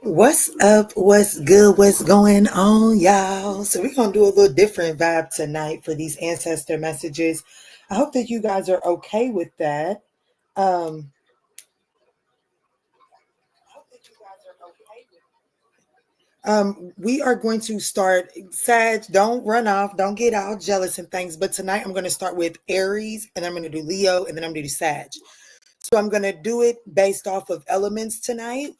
What's up? What's good? What's going on, y'all? So we're going to do a little different vibe tonight for these ancestor messages. I hope that you guys are okay with that. We are going to start, Sag, don't run off, don't get all jealous and things, but tonight I'm going to start with Aries, and I'm going to do Leo, and then I'm going to do Sag. So I'm going to do it based off of elements tonight.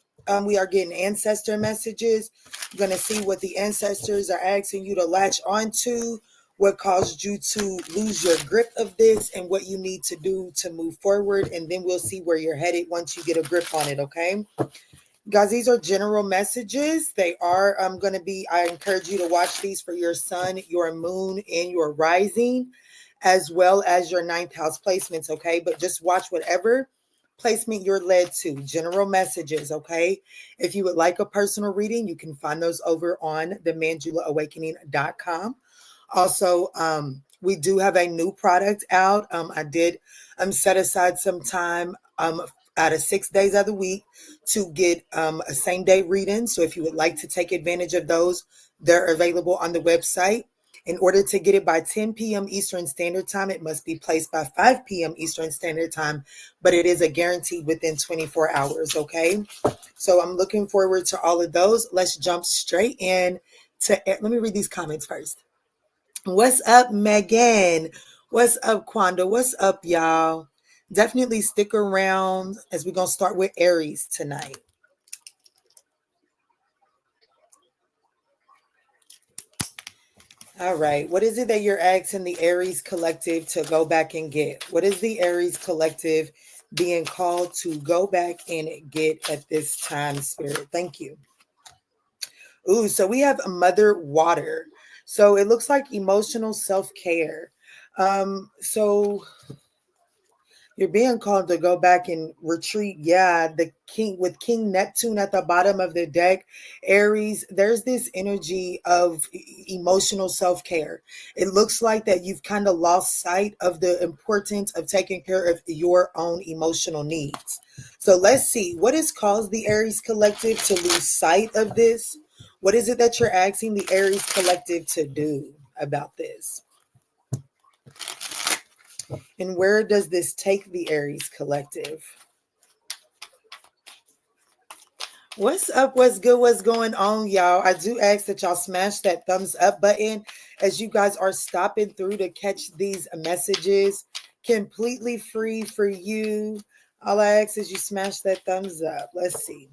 We are getting ancestor messages. I'm going to see what the ancestors are asking you to latch onto, what caused you to lose your grip of this, and what you need to do to move forward. And then we'll see where you're headed once you get a grip on it, okay? Guys, these are general messages. They are going to be, I encourage you to watch these for your sun, your moon, and your rising, as well as your ninth house placements, okay? But just watch whatever placement you're led to. General messages, okay? If you would like a personal reading, you can find those over on themandulaawakening.com. Also, we do have a new product out. I did set aside some time out of 6 days of the week to get a same-day reading. So if you would like to take advantage of those, they're available on the website. In order to get it by 10 p.m. Eastern Standard Time, it must be placed by 5 p.m. Eastern Standard Time, but it is a guaranteed within 24 hours, okay? So I'm looking forward to all of those. Let's jump straight in to, let me read these comments first. What's up, Megan? What's up, Quanda? What's up, y'all? Definitely stick around as we're going to start with Aries tonight. All right. What is it that you're asking the Aries collective to go back and get? What is the Aries collective being called to go back and get at this time, Spirit? Thank you. Ooh, so we have Mother Water. So it looks like emotional self-care. So you're being called to go back and retreat. Yeah, the king with King Neptune at the bottom of the deck. Aries, there's this energy of emotional self-care. It looks like that you've kind of lost sight of the importance of taking care of your own emotional needs. So let's see, what has caused the Aries collective to lose sight of this? What is it that you're asking the Aries collective to do about this? And where does this take the Aries collective? What's up? What's good? What's going on, y'all? I do ask that y'all smash that thumbs up button as you guys are stopping through to catch these messages. Completely free for you. All I ask is you smash that thumbs up. Let's see.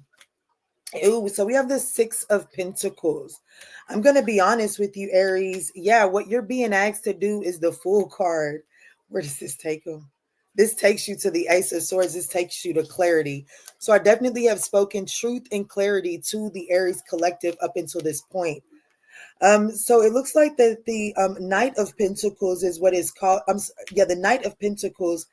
Ooh, so we have the Six of Pentacles. I'm going to be honest with you, Aries. Yeah, what you're being asked to do is the Fool card. Where does this take them? This takes you to the Ace of Swords. This takes you to clarity. So I definitely have spoken truth and clarity to the Aries collective up until this point. So it looks like that the Knight of Pentacles is what is called. The Knight of Pentacles.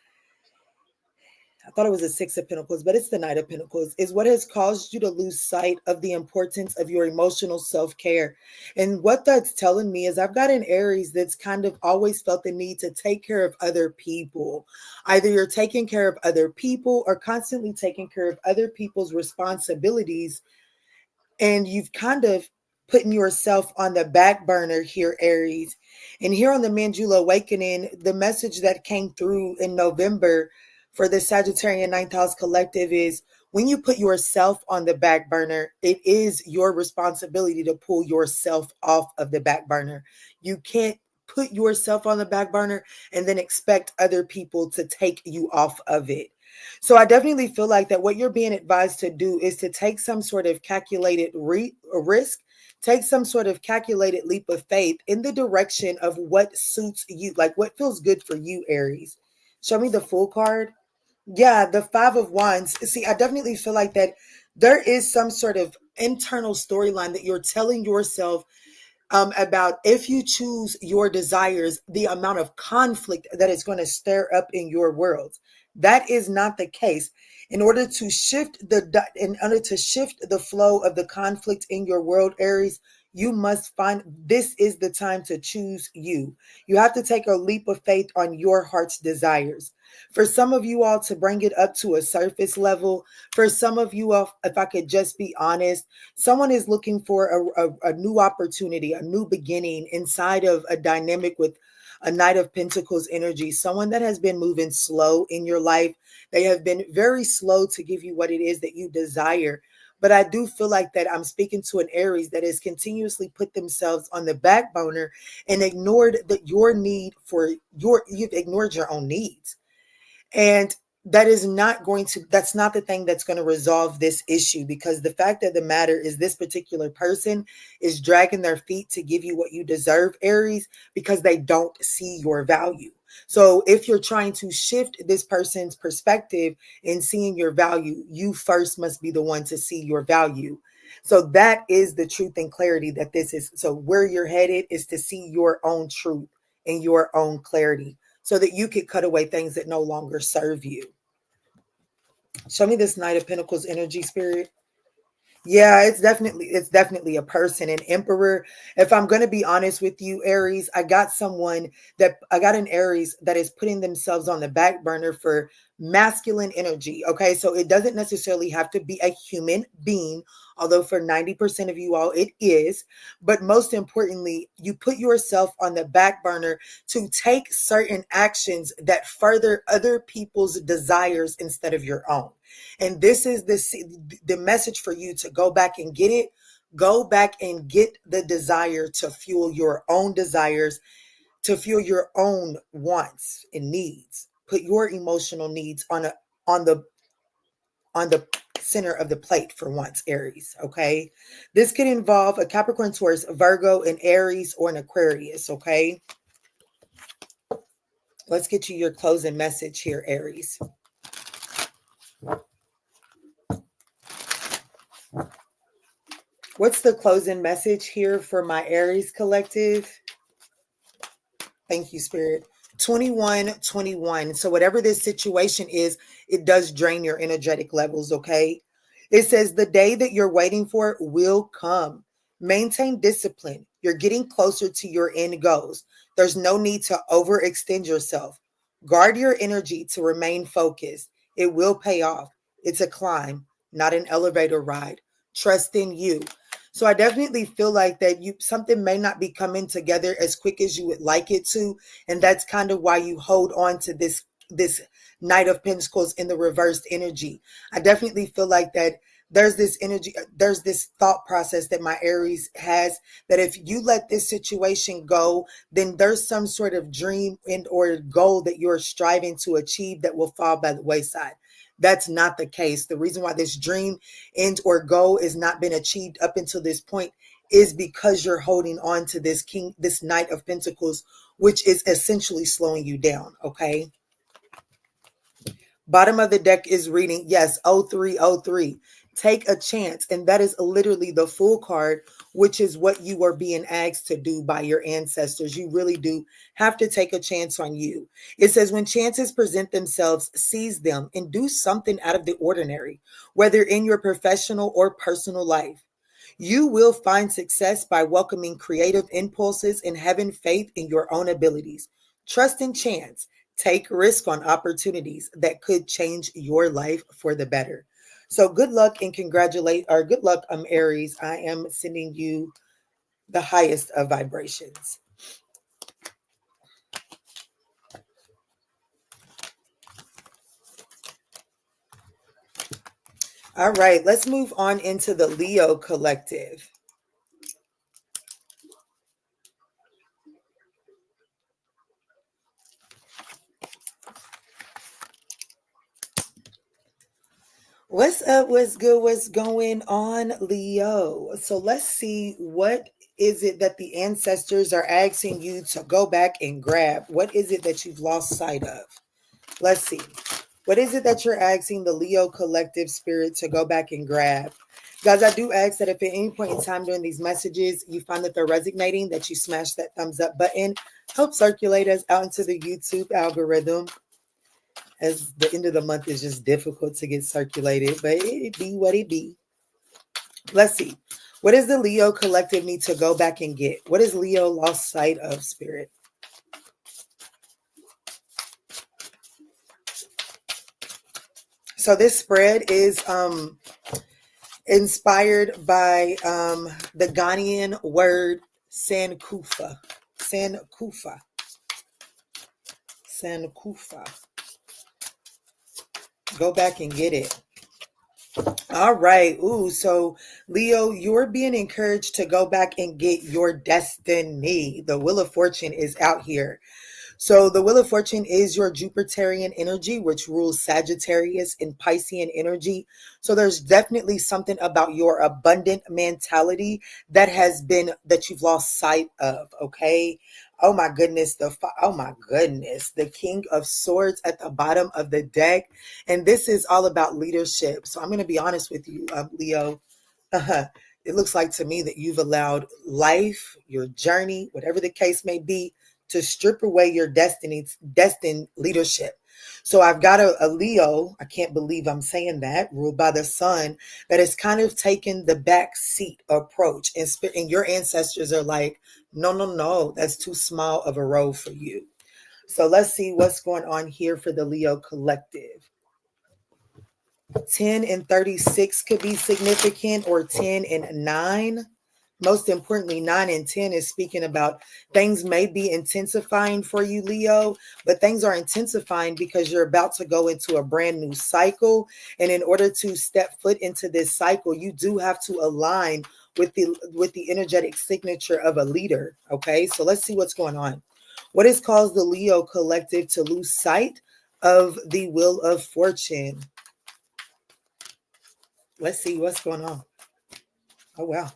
I thought it was the Six of Pentacles, but it's the Knight of Pentacles, is what has caused you to lose sight of the importance of your emotional self-care. And what that's telling me is I've got an Aries that's kind of always felt the need to take care of other people. Either you're taking care of other people or constantly taking care of other people's responsibilities. And you've kind of putting yourself on the back burner here, Aries. And here on the Mandula Awakening, the message that came through in November for the Sagittarian Ninth House Collective is when you put yourself on the back burner, it is your responsibility to pull yourself off of the back burner. You can't put yourself on the back burner and then expect other people to take you off of it. So I definitely feel like that what you're being advised to do is to take some sort of calculated risk, Take some sort of calculated leap of faith in the direction of what suits you, like what feels good for you, Aries. Show me the full card. Yeah, the Five of Wands. See, I definitely feel like that there is some sort of internal storyline that you're telling yourself about if you choose your desires, the amount of conflict that is going to stir up in your world. That is not the case. In order to shift the flow of the conflict in your world, Aries, you must find this is the time to choose you. You have to take a leap of faith on your heart's desires. For some of you all to bring it up to a surface level, for some of you all, if I could just be honest, someone is looking for a new opportunity, a new beginning inside of a dynamic with a Knight of Pentacles energy, someone that has been moving slow in your life. They have been very slow to give you what it is that you desire. But I do feel like that I'm speaking to an Aries that has continuously put themselves on the back burner and ignored that your need for you've ignored your own needs. And that's not the thing that's going to resolve this issue, because the fact of the matter is this particular person is dragging their feet to give you what you deserve, Aries, because they don't see your value. So if you're trying to shift this person's perspective in seeing your value, you first must be the one to see your value. So that is the truth and clarity that this is. So where you're headed is to see your own truth and your own clarity, so that you could cut away things that no longer serve you. Show me this Knight of Pentacles energy, Spirit. Yeah, it's definitely a person, an emperor. If I'm going to be honest with you, Aries, I got an Aries that is putting themselves on the back burner for masculine energy. Okay, so it doesn't necessarily have to be a human being, although for 90% of you all it is. But most importantly, you put yourself on the back burner to take certain actions that further other people's desires instead of your own. And this is the message for you to go back and get it. Go back and get the desire to fuel your own desires, to fuel your own wants and needs. Put your emotional needs on the on the center of the plate for once, Aries. Okay. This could involve a Capricorn, Taurus, a Virgo, an Aries, or an Aquarius. Okay. Let's get you your closing message here, Aries. What's the closing message here for my Aries collective? Thank you, Spirit. 2121. So whatever this situation is, it does drain your energetic levels, okay? It says the day that you're waiting for will come. Maintain discipline. You're getting closer to your end goals. There's no need to overextend yourself. Guard your energy to remain focused. It will pay off. It's a climb, not an elevator ride. Trust in you. So I definitely feel like that something may not be coming together as quick as you would like it to, and that's kind of why you hold on to this Knight of Pentacles in the reversed energy. I definitely feel like that there's this energy, there's this thought process that my Aries has, that if you let this situation go, then there's some sort of dream and or goal that you're striving to achieve that will fall by the wayside. That's not the case. The reason why this dream end or goal is not been achieved up until this point is because you're holding on to this Knight of Pentacles, which is essentially slowing you down. Okay. Bottom of the deck is reading, yes, 0303. Take a chance. And that is literally the Fool card, which is what you are being asked to do by your ancestors. You really do have to take a chance on you. It says, when chances present themselves, seize them and do something out of the ordinary, whether in your professional or personal life. You will find success by welcoming creative impulses and having faith in your own abilities. Trust in chance. Take risk on opportunities that could change your life for the better. So good luck and good luck, Aries. I am sending you the highest of vibrations. All right, let's move on into the Leo collective. What's up? What's good? What's going on, Leo? So let's see, what is it that the ancestors are asking you to go back and grab? What is it that you've lost sight of? Let's see. What is it that you're asking the Leo collective spirit to go back and grab? Guys, I do ask that if at any point in time during these messages you find that they're resonating, that you smash that thumbs up button. Help circulate us out into the YouTube algorithm, as the end of the month is just difficult to get circulated, but it be what it be. Let's see. What does the Leo collective need to go back and get? What is Leo lost sight of, spirit? So this spread is inspired by the Ghanaian word Sankufa. Sankufa. Sankufa. Go back and get it. All right. Ooh, so Leo, you're being encouraged to go back and get your destiny. The Wheel of Fortune is out here. So the Wheel of Fortune is your Jupiterian energy, which rules Sagittarius and Piscean energy. So there's definitely something about your abundant mentality that you've lost sight of. Okay. Oh my goodness. The King of Swords at the bottom of the deck. And this is all about leadership. So I'm going to be honest with you, Leo. It looks like to me that you've allowed life, your journey, whatever the case may be, to strip away your destined leadership. So I've got a Leo, I can't believe I'm saying that, ruled by the sun, that has kind of taken the back seat approach. And your ancestors are like, no, no, no, that's too small of a role for you. So let's see what's going on here for the Leo collective. 10 and 36 could be significant, or 10 and 9. Most importantly, 9 and 10 is speaking about things may be intensifying for you, Leo, but things are intensifying because you're about to go into a brand new cycle. And in order to step foot into this cycle, you do have to align with the energetic signature of a leader. Okay, so let's see what's going on. What has caused the Leo collective to lose sight of the Wheel of Fortune? Let's see what's going on. Oh, wow.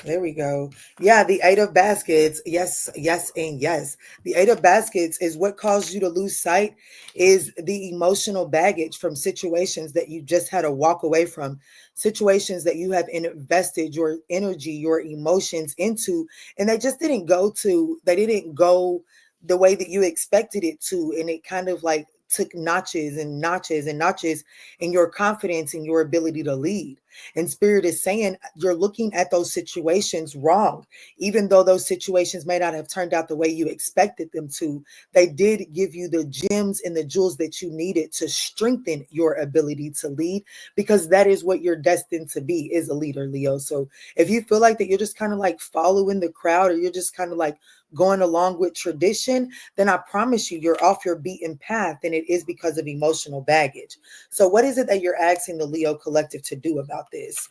There we go. Yeah, the Eight of Baskets. Yes, yes, and yes. The Eight of Baskets is what caused you to lose sight is the emotional baggage from situations that you just had to walk away from, situations that you have invested your energy, your emotions into, and they didn't go the way that you expected it to. And it kind of like took notches and notches and notches in your confidence and your ability to lead. And Spirit is saying you're looking at those situations wrong. Even though those situations may not have turned out the way you expected them to, they did give you the gems and the jewels that you needed to strengthen your ability to lead, because that is what you're destined to be, is a leader, Leo. So if you feel like that you're just kind of like following the crowd, or you're just kind of like going along with tradition, then I promise you, you're off your beaten path, and it is because of emotional baggage. So what is it that you're asking the Leo collective to do about this?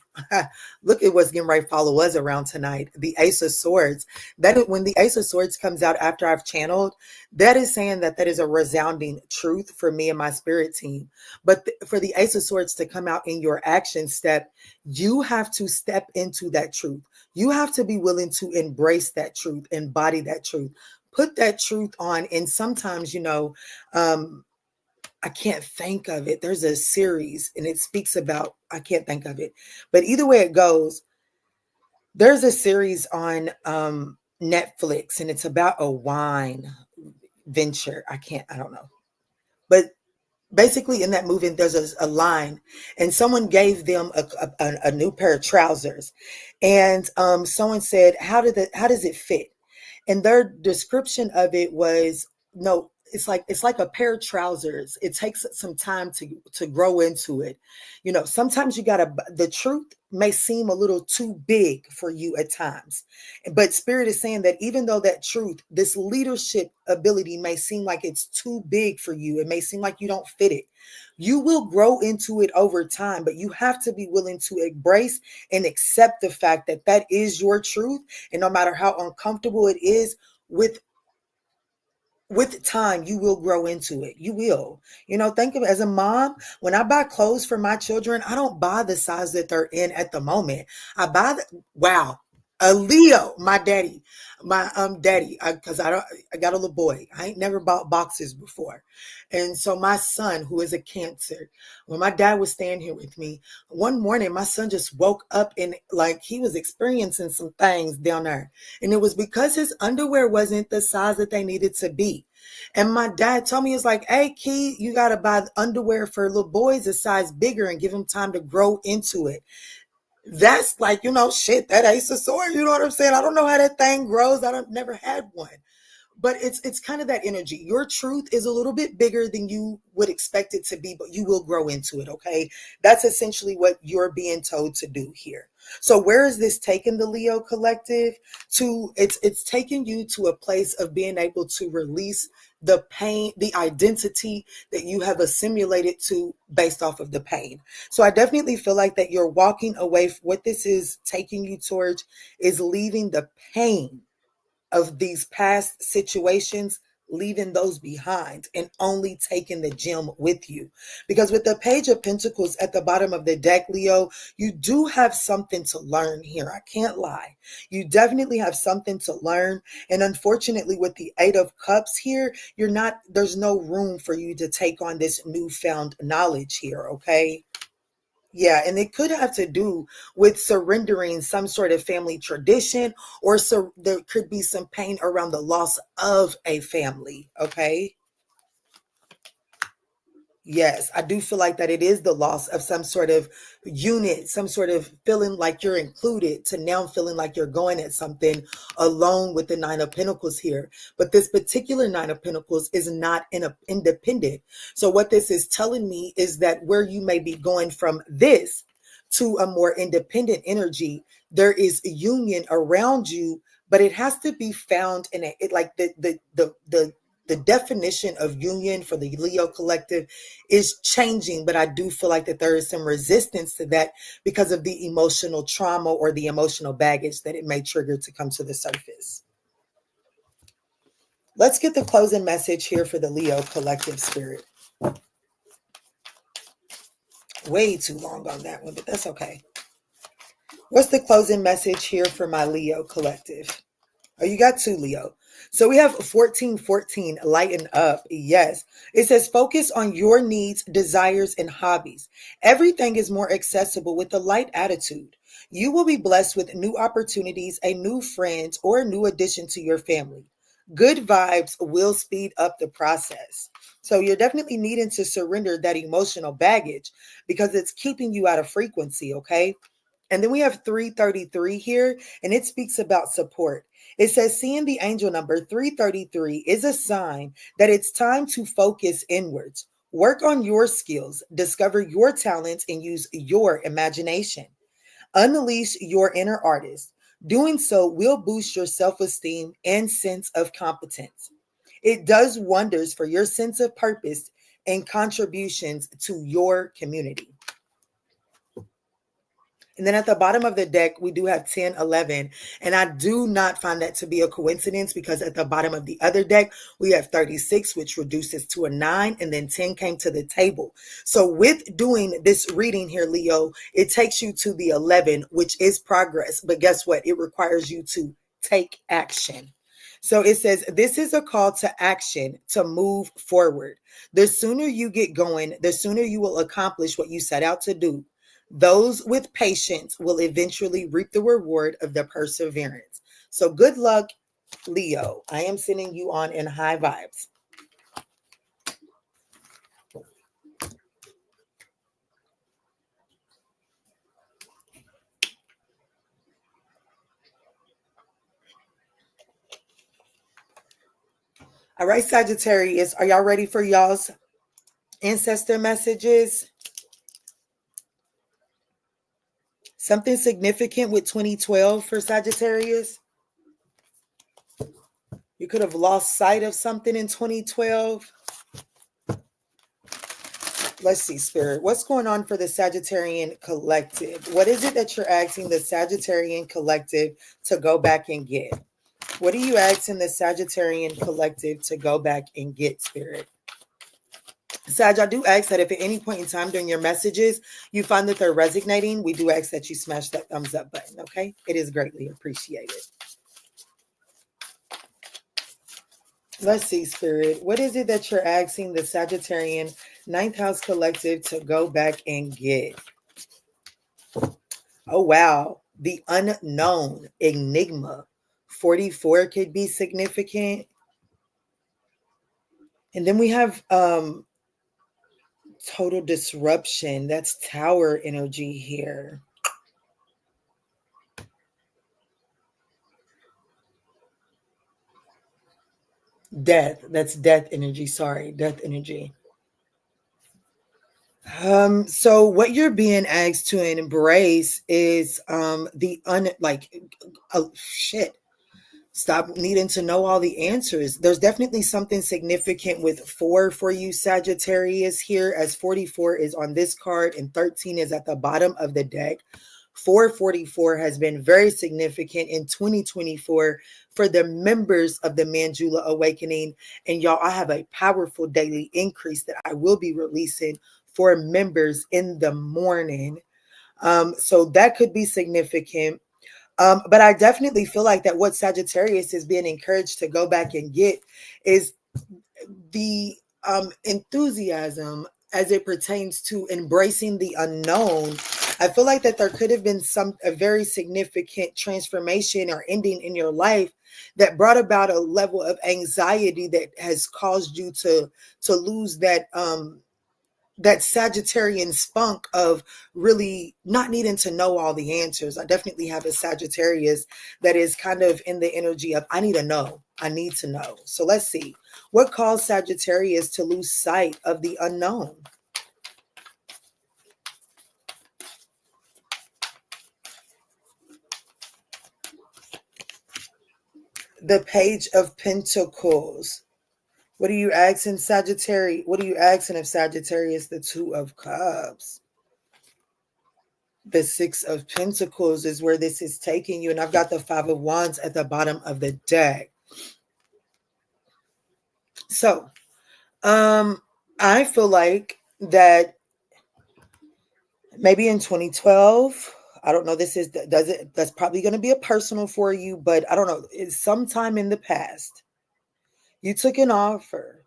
Look at what's getting ready to follow us around tonight. The Ace of Swords. When the Ace of Swords comes out after I've channeled, that is saying that is a resounding truth for me and my spirit team. But for the Ace of Swords to come out in your action step, you have to step into that truth. You have to be willing to embrace that truth, embody that truth, put that truth on. And sometimes, I can't think of it. There's a series and it speaks about, I can't think of it. But either way it goes, there's a series on Netflix, and it's about a wine venture. I don't know. But basically in that movie, there's a line, and someone gave them a new pair of trousers. And someone said, how does it fit? And their description of it was, no, it's like a pair of trousers. It takes some time to grow into it. Sometimes the truth may seem a little too big for you at times. But Spirit is saying that even though that truth, this leadership ability may seem like it's too big for you, it may seem like you don't fit it. You will grow into it over time, but you have to be willing to embrace and accept the fact that that is your truth. And no matter how uncomfortable it is, with with time, you will grow into it. You will. Think of it as a mom. When I buy clothes for my children, I don't buy the size that they're in at the moment. I buy wow. A Leo, my daddy, daddy, because I got a little boy. I ain't never bought boxes before. And so my son, who is a Cancer, when my dad was staying here with me, one morning my son just woke up and like he was experiencing some things down there. And it was because his underwear wasn't the size that they needed to be. And my dad told me, he was like, hey, Key, you got to buy underwear for little boys a size bigger and give them time to grow into it. That's like, shit, that Ace of Swords, you know what I'm saying? I don't know how that thing grows. Never had one. But it's kind of that energy. Your truth is a little bit bigger than you would expect it to be, but you will grow into it, okay? That's essentially what you're being told to do here. So where is this taking the Leo collective to? It's taking you to a place of being able to release the pain, the identity that you have assimilated to based off of the pain. So I definitely feel like that you're walking away. What this is taking you towards is leaving the pain of these past situations, leaving those behind and only taking the gem with you. Because with the Page of Pentacles at the bottom of the deck, Leo, you do have something to learn here. I can't lie. You definitely have something to learn. And unfortunately, with the Eight of Cups here, there's no room for you to take on this newfound knowledge here, okay? Yeah, and it could have to do with surrendering some sort of family tradition, or so there could be some pain around the loss of a family, okay? Yes, I do feel like that it is the loss of some sort of unit, some sort of feeling like you're included to now feeling like you're going at something alone with the Nine of Pentacles here. But this particular Nine of Pentacles is not independent. So what this is telling me is that where you may be going from this to a more independent energy, there is union around you, but it has to be found in the definition of union for the Leo collective is changing, but I do feel like that there is some resistance to that because of the emotional trauma or the emotional baggage that it may trigger to come to the surface. Let's get the closing message here for the Leo collective spirit. Way too long on that one, but that's okay. What's the closing message here for my Leo collective? Oh, you got two, Leo. So we have 1414, lighten up. Yes. It says focus on your needs, desires, and hobbies. Everything is more accessible with a light attitude. You will be blessed with new opportunities, a new friend, or a new addition to your family. Good vibes will speed up the process. So you're definitely needing to surrender that emotional baggage because it's keeping you out of frequency, okay? And then we have 333 here, and it speaks about support. It says, seeing the angel number 333 is a sign that it's time to focus inwards. Work on your skills, discover your talents, and use your imagination. Unleash your inner artist. Doing so will boost your self-esteem and sense of competence. It does wonders for your sense of purpose and contributions to your community. And then at the bottom of the deck, we do have 10, 11. And I do not find that to be a coincidence because at the bottom of the other deck, we have 36, which reduces to a 9. And then 10 came to the table. So with doing this reading here, Leo, it takes you to the 11, which is progress. But guess what? It requires you to take action. So it says, this is a call to action to move forward. The sooner you get going, the sooner you will accomplish what you set out to do. Those with patience will eventually reap the reward of their perseverance. So good luck, Leo. I am sending you on in high vibes. All right, Sagittarius, are y'all ready for y'all's ancestor messages? Something significant with 2012 for Sagittarius? You could have lost sight of something in 2012. Let's see, Spirit. What's going on for the Sagittarian collective? What is it that you're asking the Sagittarian collective to go back and get? What are you asking the Sagittarian collective to go back and get, Spirit? Sag, I do ask that if at any point in time during your messages you find that they're resonating, we do ask that you smash that thumbs up button, okay? It is greatly appreciated. Let's see, Spirit. What is it that you're asking the Sagittarian ninth house collective to go back and get? Oh, wow. The unknown enigma. 44 could be significant. And then we have total disruption. That's tower energy here. Death. That's death energy. Sorry, death energy. So what you're being asked to embrace is shit. Stop needing to know all the answers. There's definitely something significant with 4 for you, Sagittarius, here, as 44 is on this card and 13 is at the bottom of the deck. 444 has been very significant in 2024 for the members of the Manjula Awakening. And y'all, I have a powerful daily increase that I will be releasing for members in the morning. So that could be significant. But I definitely feel like that what Sagittarius is being encouraged to go back and get is the enthusiasm as it pertains to embracing the unknown. I feel like that there could have been a very significant transformation or ending in your life that brought about a level of anxiety that has caused you to lose that Sagittarian spunk of really not needing to know all the answers. I definitely have a Sagittarius that is kind of in the energy of, I need to know. I need to know. So let's see. What caused Sagittarius to lose sight of the unknown? The Page of Pentacles. What are you asking Sagittarius? What are you asking of Sagittarius? The Two of Cups. The Six of Pentacles is where this is taking you. And I've got the Five of Wands at the bottom of the deck. So, I feel like that maybe in 2012, I don't know, that's probably going to be a personal for you, but I don't know, it's sometime in the past, you took an offer.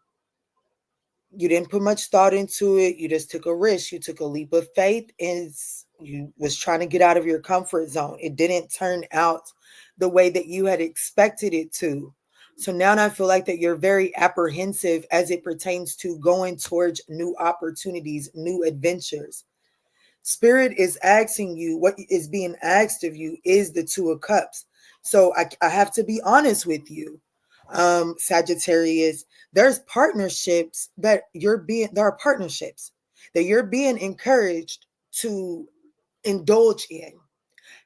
You didn't put much thought into it. You just took a risk. You took a leap of faith and you was trying to get out of your comfort zone. It didn't turn out the way that you had expected it to. So now I feel like that you're very apprehensive as it pertains to going towards new opportunities, new adventures. Spirit is asking you, what is being asked of you is the Two of Cups. So I have to be honest with you, Sagittarius. There's partnerships that there are partnerships that you're being encouraged to indulge in.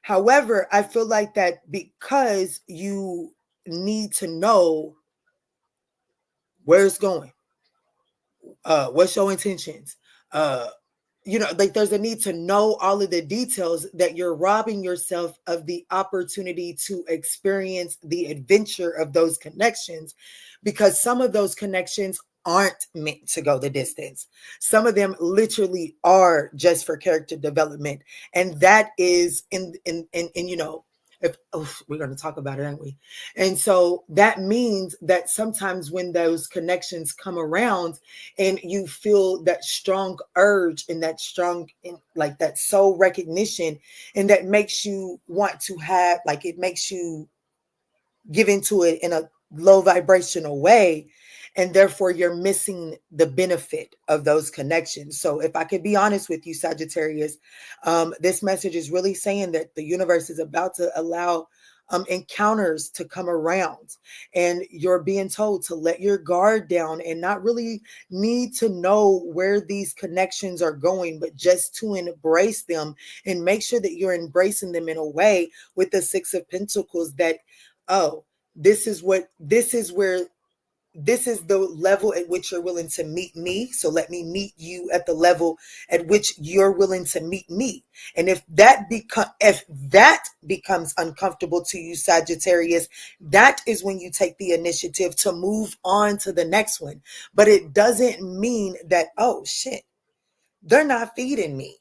However, I feel like that because you need to know where it's going, what's your intentions, like there's a need to know all of the details, that you're robbing yourself of the opportunity to experience the adventure of those connections, because some of those connections aren't meant to go the distance. Some of them literally are just for character development. And that is in if we're going to talk about it, aren't we? And so that means that sometimes when those connections come around and you feel that strong urge and that strong, like that soul recognition, and that makes you want to have, like, it makes you give into it in a low vibrational way, and therefore you're missing the benefit of those connections. So if I could be honest with you, Sagittarius, this message is really saying that the universe is about to allow encounters to come around, and you're being told to let your guard down and not really need to know where these connections are going, but just to embrace them and make sure that you're embracing them in a way with the Six of Pentacles that, oh, this is where this is the level at which you're willing to meet me. So let me meet you at the level at which you're willing to meet me. And if that becomes uncomfortable to you, Sagittarius, that is when you take the initiative to move on to the next one. But it doesn't mean that, oh shit, they're not feeding me,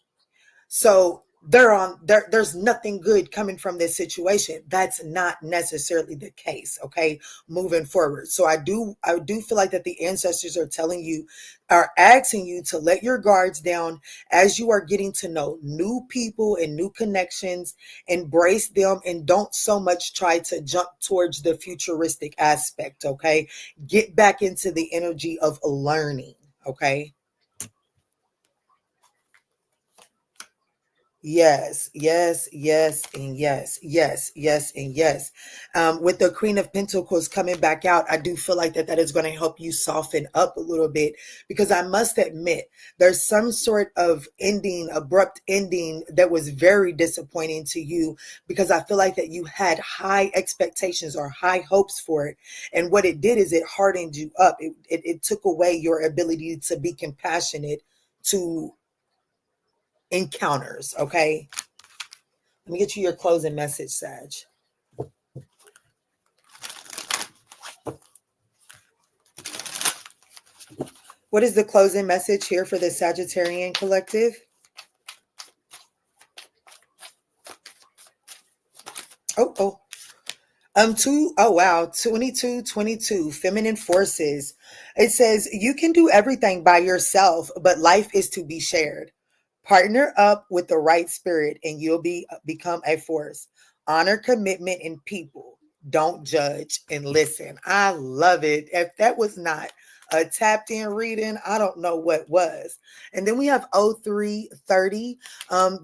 so there's nothing good coming from this situation. That's not necessarily the case, okay? Moving forward. So I do feel like that the ancestors are asking you to let your guards down as you are getting to know new people and new connections. Embrace them and don't so much try to jump towards the futuristic aspect, okay? Get back into the energy of learning, okay? Yes, yes, yes, and yes, yes, yes, and yes. With the Queen of Pentacles coming back out, I do feel like that is going to help you soften up a little bit, because I must admit there's some sort of abrupt ending that was very disappointing to you, because I feel like that you had high expectations or high hopes for it. And what it did is it hardened you up. It took away your ability to be compassionate to encounters, okay? Let me get you your closing message, Sag. What is the closing message here for the Sagittarian collective? Oh. Oh wow, 2222, feminine forces. It says you can do everything by yourself, but life is to be shared. Partner up with the right spirit and you'll become a force. Honor commitment in people. Don't judge and listen. I love it. If that was not a tapped in reading, I don't know what was. And then we have 0330.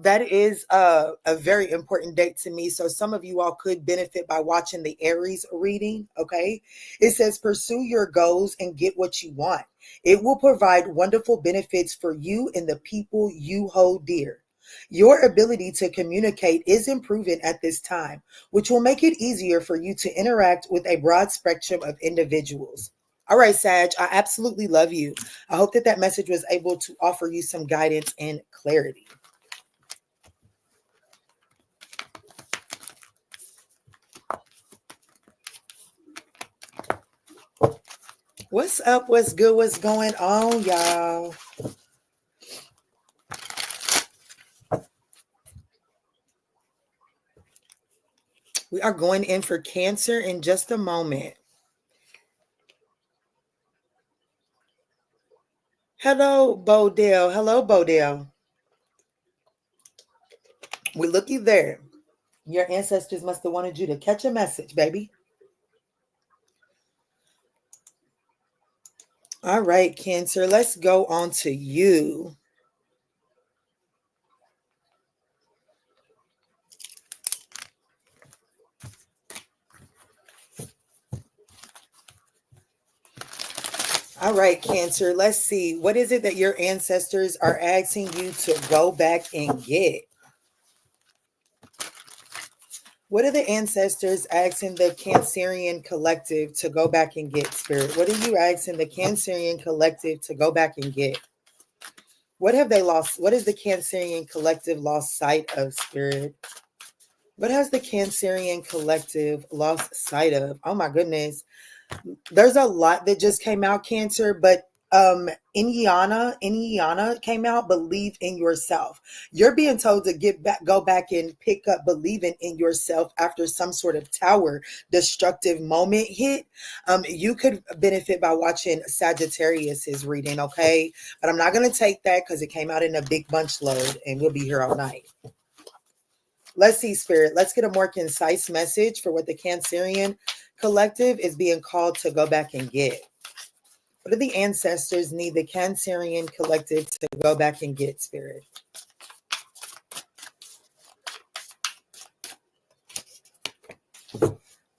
That is a very important date to me. So some of you all could benefit by watching the Aries reading. Okay. It says, pursue your goals and get what you want. It will provide wonderful benefits for you and the people you hold dear. Your ability to communicate is improving at this time, which will make it easier for you to interact with a broad spectrum of individuals. All right, Sag, I absolutely love you. I hope that that message was able to offer you some guidance and clarity. What's up? What's good? What's going on, y'all? We are going in for Cancer in just a moment. Hello, Bodell. Hello, Bodell. We looky there. Your ancestors must have wanted you to catch a message, baby. All right, Cancer, let's go on to you. All right, Cancer, let's see. What is it that your ancestors are asking you to go back and get? What are the ancestors asking the Cancerian collective to go back and get, Spirit? What are you asking the Cancerian collective to go back and get? What have they lost? What has the Cancerian collective lost sight of, Spirit? What has the Cancerian collective lost sight of? Oh my goodness. There's a lot that just came out, Cancer, but Inyana came out. Believe in yourself. You're being told to go back and pick up believing in yourself after some sort of tower destructive moment hit. You could benefit by watching Sagittarius's reading, okay? But I'm not gonna take that because it came out in a big bunch load and we'll be here all night. Let's see, Spirit. Let's get a more concise message for what the Cancerian collective is being called to go back and get. What do the ancestors need the Cancerian collective to go back and get, Spirit?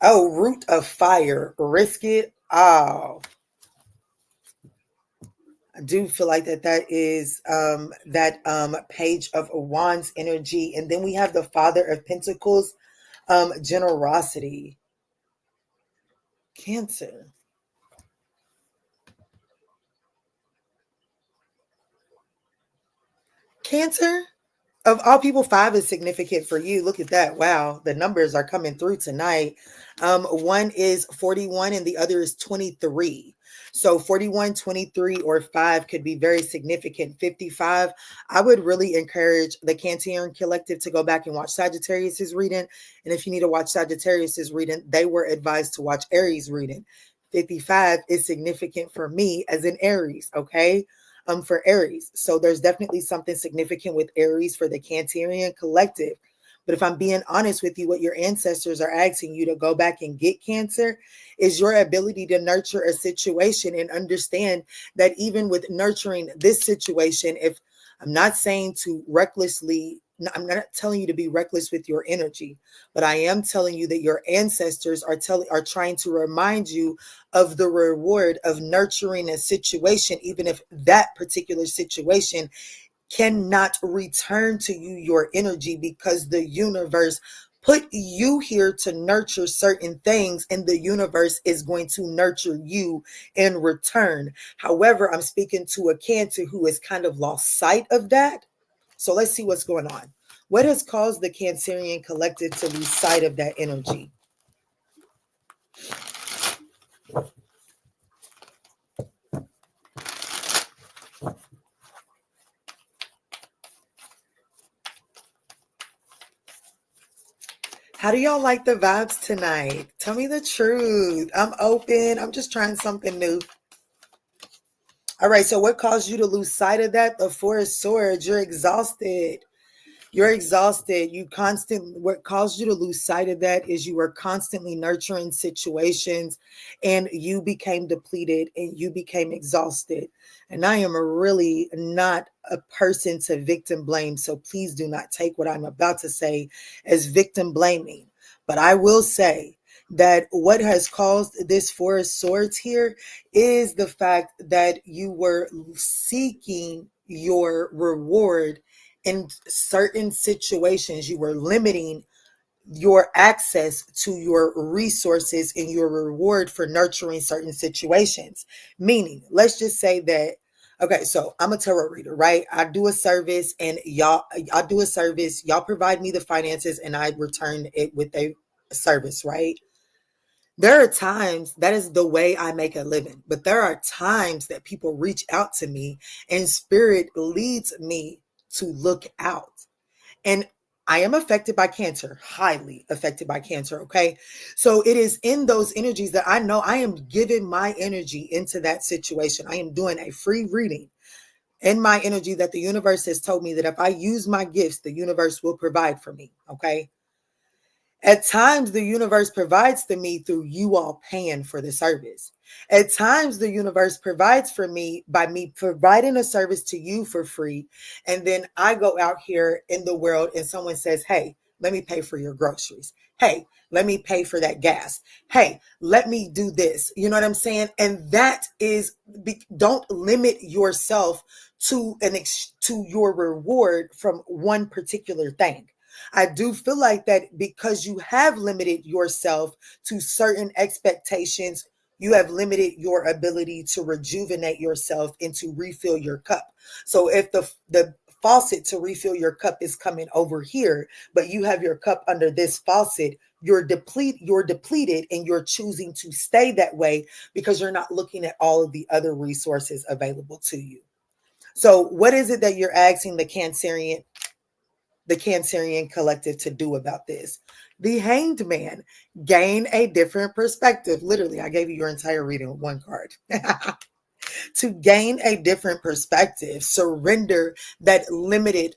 Oh, root of fire. Risk it all. I do feel like that is that page of wands energy. And then we have the Father of Pentacles, generosity. Cancer. Cancer, of all people, 5 is significant for you. Look at that. Wow. The numbers are coming through tonight. One is 41 and the other is 23. So 41, 23, or 5 could be very significant. 55, I would really encourage the Cancerian Collective to go back and watch Sagittarius's reading. And if you need to watch Sagittarius's reading, they were advised to watch Aries reading. 55 is significant for me as an Aries, okay? For Aries. So there's definitely something significant with Aries for the Cancerian Collective. But if I'm being honest with you, what your ancestors are asking you to go back and get, Cancer, is your ability to nurture a situation and understand that even with nurturing this situation, if I'm not saying to recklessly, I'm not telling you to be reckless with your energy, but I am telling you that your ancestors are trying to remind you of the reward of nurturing a situation, even if that particular situation cannot return to you your energy, because the universe put you here to nurture certain things, and the universe is going to nurture you in return. However, I'm speaking to a Cancer who has kind of lost sight of that. So let's see what's going on. What has caused the Cancerian Collective to lose sight of that energy? How do y'all like the vibes tonight? Tell me the truth. I'm open. I'm just trying something new. All right, so what caused you to lose sight of that? The Four of Swords. You're exhausted. You're exhausted. What caused you to lose sight of that is you were constantly nurturing situations and you became depleted and you became exhausted. And I am really not a person to victim blame. So please do not take what I'm about to say as victim blaming. But I will say that what has caused this Four of Swords here is the fact that you were seeking your reward in certain situations. You were limiting your access to your resources and your reward for nurturing certain situations. Meaning, let's just say that, okay, so I'm a tarot reader, right? I do a service and y'all provide me the finances and I return it with a service, right? There are times that is the way I make a living, but there are times that people reach out to me and spirit leads me to look out. And I am affected by Cancer, highly affected by Cancer. Okay. So it is in those energies that I know I am giving my energy into that situation. I am doing a free reading in my energy that the universe has told me that if I use my gifts, the universe will provide for me. Okay. At times, the universe provides to me through you all paying for the service. At times, the universe provides for me by me providing a service to you for free. And then I go out here in the world and someone says, hey, let me pay for your groceries. Hey, let me pay for that gas. Hey, let me do this. You know what I'm saying? And that is, don't limit yourself to to your reward from one particular thing. I do feel like that because you have limited yourself to certain expectations, you have limited your ability to rejuvenate yourself and to refill your cup. So if the faucet to refill your cup is coming over here, but you have your cup under this faucet, you're depleted and you're choosing to stay that way because you're not looking at all of the other resources available to you. So what is it that you're asking the Cancerian Collective to do about this? The Hanged Man. Gain a different perspective. Literally, I gave you your entire reading with one card. To gain a different perspective, surrender that limited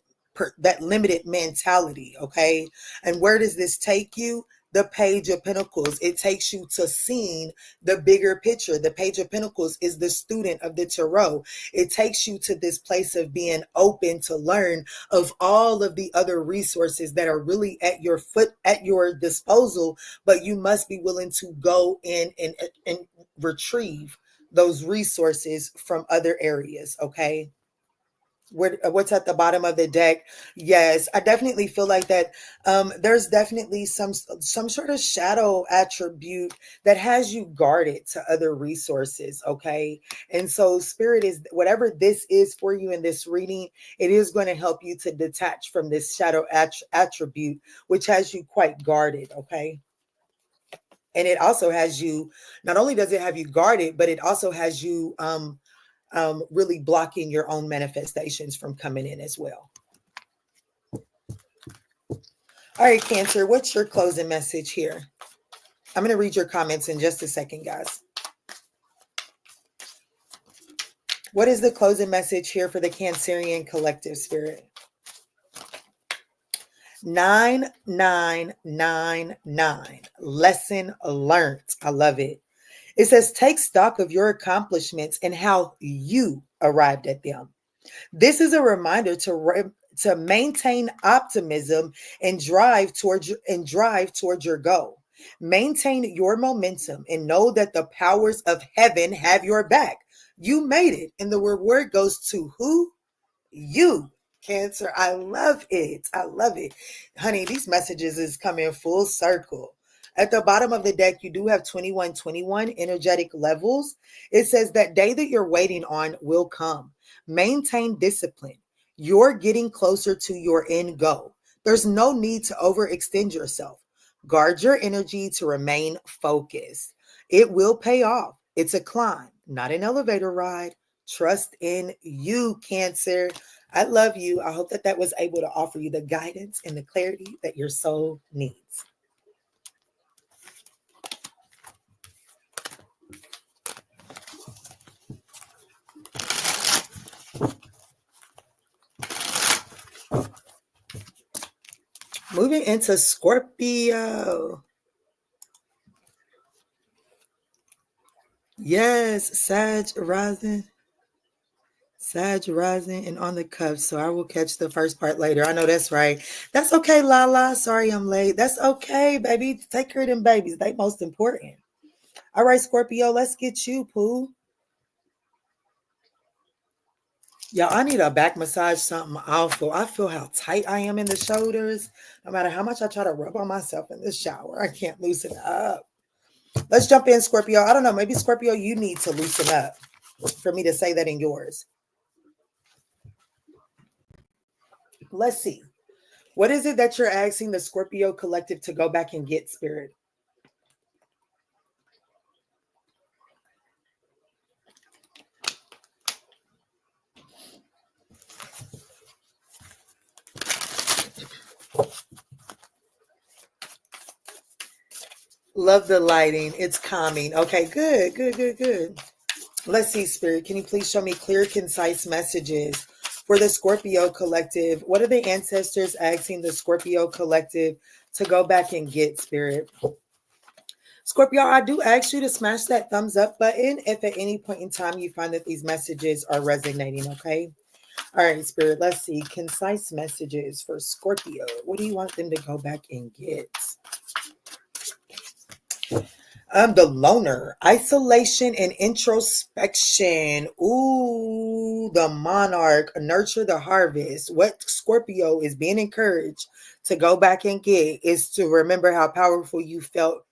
mentality. Okay. And where does this take you? The Page of Pentacles. It takes you to seeing the bigger picture. The Page of Pentacles is the student of the tarot. It takes you to this place of being open to learn of all of the other resources that are really at your disposal, but you must be willing to go in and retrieve those resources from other areas. Okay. What's at the bottom of the deck? Yes, I definitely feel like that. There's definitely some sort of shadow attribute that has you guarded to other resources. Okay, and so spirit is whatever this is for you in this reading. It is going to help you to detach from this shadow attribute, which has you quite guarded. Okay. And it also has you, not only does it have you guarded, but it also has you really blocking your own manifestations from coming in as well. All right, Cancer, what's your closing message here? I'm going to read your comments in just a second, guys. What is the closing message here for the Cancerian collective spirit? 9999. Lesson learned. I love it. It says, take stock of your accomplishments and how you arrived at them. This is a reminder to maintain optimism and drive towards your goal. Maintain your momentum and know that the powers of heaven have your back. You made it, and the reward goes to who? You, Cancer. I love it. I love it. Honey, these messages is coming full circle. At the bottom of the deck, you do have 2121 energetic levels. It says that day that you're waiting on will come. Maintain discipline. You're getting closer to your end goal. There's no need to overextend yourself. Guard your energy to remain focused. It will pay off. It's a climb, not an elevator ride. Trust in you, Cancer. I love you. I hope that that was able to offer you the guidance and the clarity that your soul needs. Moving into Scorpio. Yes, Sag rising. Sag rising and on the cuff. So I will catch the first part later. I know that's right. That's okay, Lala. Sorry I'm late. That's okay, baby. Take care of them babies. They most important. All right, Scorpio, let's get you, Pooh. Y'all, I need a back massage, something awful. I feel how tight I am in the shoulders. No matter how much I try to rub on myself in the shower, I can't loosen up. Let's jump in, Scorpio. I don't know. Maybe, Scorpio, you need to loosen up for me to say that in yours. Let's see. What is it that you're asking the Scorpio collective to go back and get, Spirit? Love the lighting. It's calming. Okay, good, good, good, good. Let's see, Spirit. Can you please show me clear, concise messages for the Scorpio collective? What are the ancestors asking the Scorpio collective to go back and get, Spirit? Scorpio, I do ask you to smash that thumbs up button if at any point in time you find that these messages are resonating, okay? All right, Spirit, let's see. Concise messages for Scorpio. What do you want them to go back and get? The loner, isolation and introspection. Ooh, the monarch, nurture the harvest. What Scorpio is being encouraged to go back and get is to remember how powerful you felt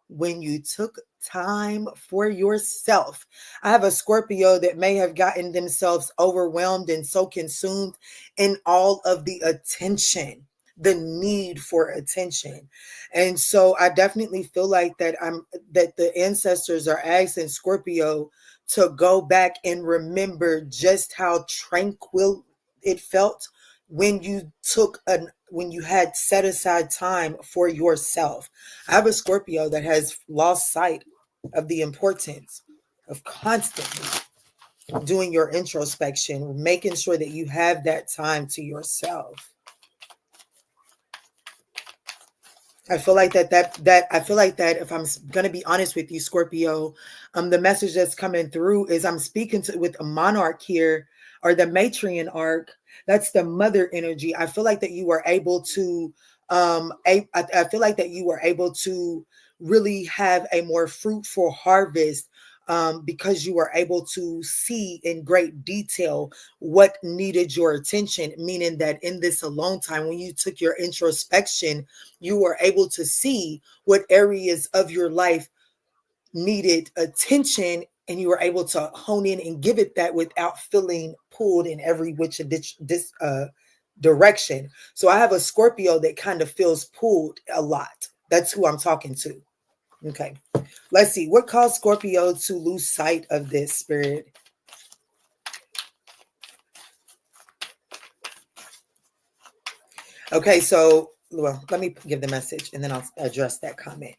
when you took time for yourself. I have a Scorpio that may have gotten themselves overwhelmed and so consumed in all of the attention, the need for attention. And so I definitely feel like that the ancestors are asking Scorpio to go back and remember just how tranquil it felt when you had set aside time for yourself. I have a Scorpio that has lost sight of the importance of constantly doing your introspection, making sure that you have that time to yourself. I feel like that I feel like that if I'm going to be honest with you, Scorpio, the message that's coming through is I'm speaking with a monarch here, or the matriarch. That's the mother energy. I feel like that you were able to I feel like that you were able to really have a more fruitful harvest because you were able to see in great detail what needed your attention, meaning that in this alone time, when you took your introspection, you were able to see what areas of your life needed attention, and you were able to hone in and give it that without feeling pulled in every which direction. So I have a Scorpio that kind of feels pulled a lot. That's who I'm talking to. Okay. Let's see. What caused Scorpio to lose sight of this, Spirit? Okay, so, well, let me give the message and then I'll address that comment.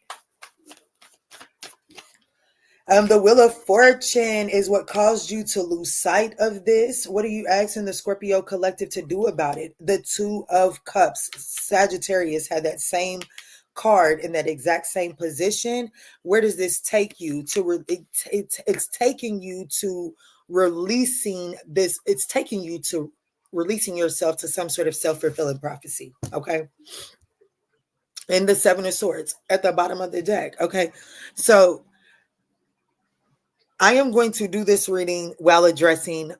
The Wheel of Fortune is what caused you to lose sight of this. What are you asking the Scorpio collective to do about it? The Two of Cups. Sagittarius had that same card in that exact same position. Where does this take you to? It's taking you to releasing this. It's taking you to releasing yourself to some sort of self-fulfilling prophecy. Okay. And the Seven of Swords at the bottom of the deck. Okay. So I am going to do this reading while addressing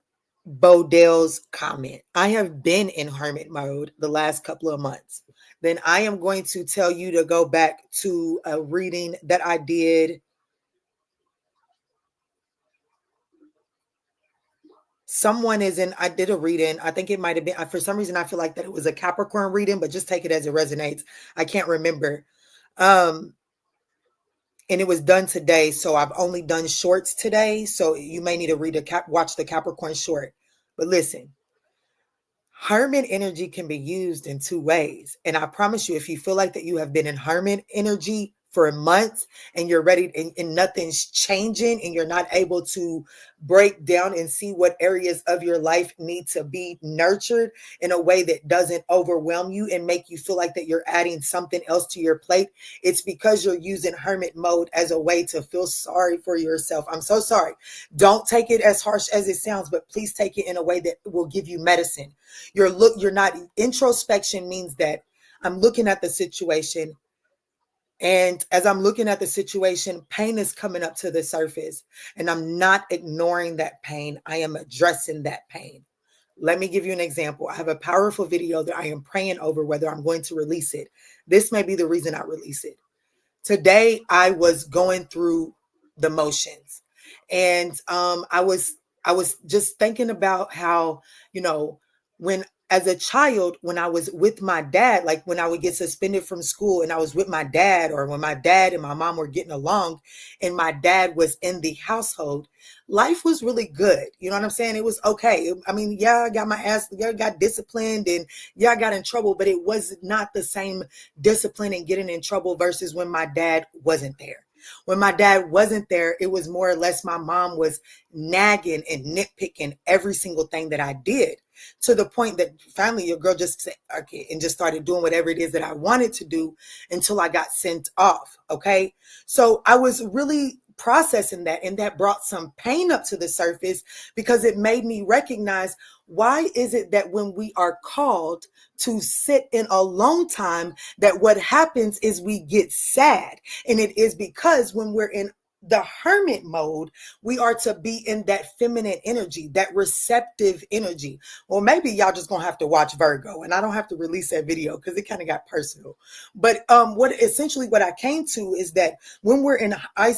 Bodell's comment. I have been in hermit mode the last couple of months. Then I am going to tell you to go back to a reading that I did. I did a reading. I think it might have been, for some reason, I feel like that it was a Capricorn reading, but just take it as it resonates. I can't remember. And it was done today. So I've only done shorts today. So you may need to watch the Capricorn short. But listen, hermit energy can be used in two ways. And I promise you, if you feel like that you have been in hermit energy for months and you're ready and nothing's changing and you're not able to break down and see what areas of your life need to be nurtured in a way that doesn't overwhelm you and make you feel like that you're adding something else to your plate, it's because you're using hermit mode as a way to feel sorry for yourself. I'm so sorry. Don't take it as harsh as it sounds, but please take it in a way that will give you medicine. You're not, introspection means that I'm looking at the situation. And as I'm looking at the situation, pain is coming up to the surface, and I'm not ignoring that pain. I am addressing that pain. Let me give you an example. I have a powerful video that I am praying over whether I'm going to release it. This may be the reason I release it. Today, I was going through the motions, and I was just thinking about how, when as a child, when I was with my dad, like when I would get suspended from school and I was with my dad, or when my dad and my mom were getting along and my dad was in the household, life was really good. You know what I'm saying? It was okay. I mean, yeah, I got my ass, yeah, I got disciplined, and yeah, I got in trouble, but it was not the same discipline and getting in trouble versus when my dad wasn't there. When my dad wasn't there, it was more or less my mom was nagging and nitpicking every single thing that I did, to the point that finally your girl just said, okay, and just started doing whatever it is that I wanted to do until I got sent off. Okay. So I was really processing that, and that brought some pain up to the surface because it made me recognize, why is it that when we are called to sit in alone time, that what happens is we get sad? And it is because when we're in the hermit mode, we are to be in that feminine energy, that receptive energy. Well, maybe y'all just gonna have to watch Virgo, and I don't have to release that video because it kind of got personal. But what I came to is that when we're in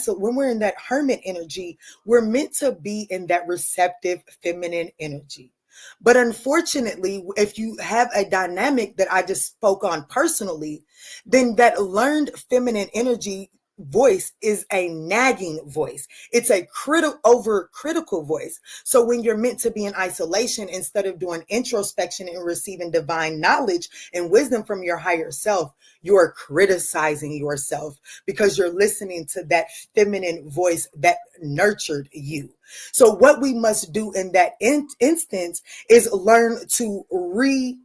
when we're in that hermit energy, we're meant to be in that receptive feminine energy. But unfortunately, if you have a dynamic that I just spoke on personally, then that learned feminine energy voice is a nagging voice. It's a critical voice. So when you're meant to be in isolation, instead of doing introspection and receiving divine knowledge and wisdom from your higher self, you're criticizing yourself because you're listening to that feminine voice that nurtured you. So what we must do in that instance is learn to we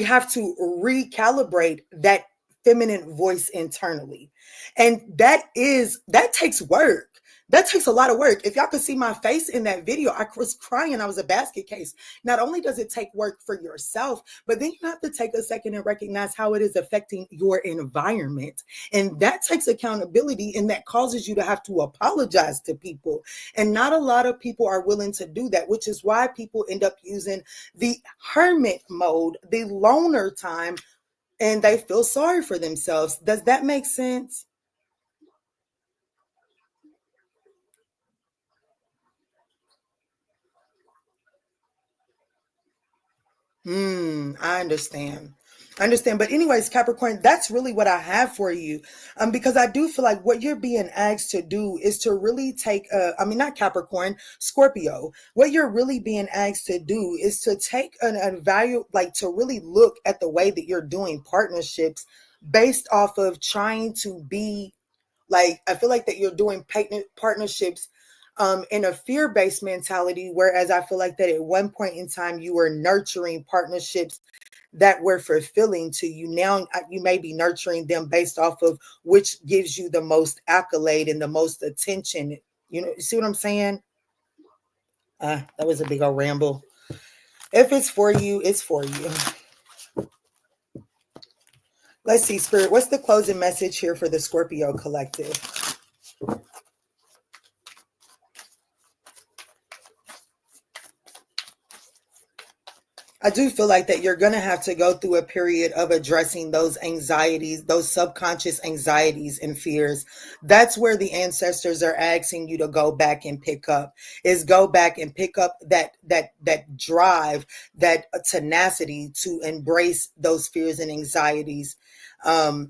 have to recalibrate that feminine voice internally. And that takes work. That takes a lot of work. If y'all could see my face in that video, I was crying. I was a basket case. Not only does it take work for yourself, but then you have to take a second and recognize how it is affecting your environment. And that takes accountability, and that causes you to have to apologize to people. And not a lot of people are willing to do that, which is why people end up using the hermit mode, the loner time, and they feel sorry for themselves. Does that make sense? I understand. I understand. But anyways, Capricorn, that's really what I have for you. Because I do feel like what you're being asked to do is to really take I mean not Capricorn, Scorpio. What you're really being asked to do is to take an value, like to really look at the way that you're doing partnerships based off of trying to be like, I feel like that you're doing partnerships in a fear-based mentality, whereas I feel like that at one point in time you were nurturing partnerships that were fulfilling to you. Now you may be nurturing them based off of which gives you the most accolade and the most attention. You know, you see what I'm saying? That was a big old ramble. If it's for you, it's for you. Let's see, Spirit. What's the closing message here for the Scorpio collective? I do feel like that you're going to have to go through a period of addressing those anxieties, those subconscious anxieties and fears. That's where the ancestors are asking you to go back and pick up, is go back and pick up that drive, that tenacity to embrace those fears and anxieties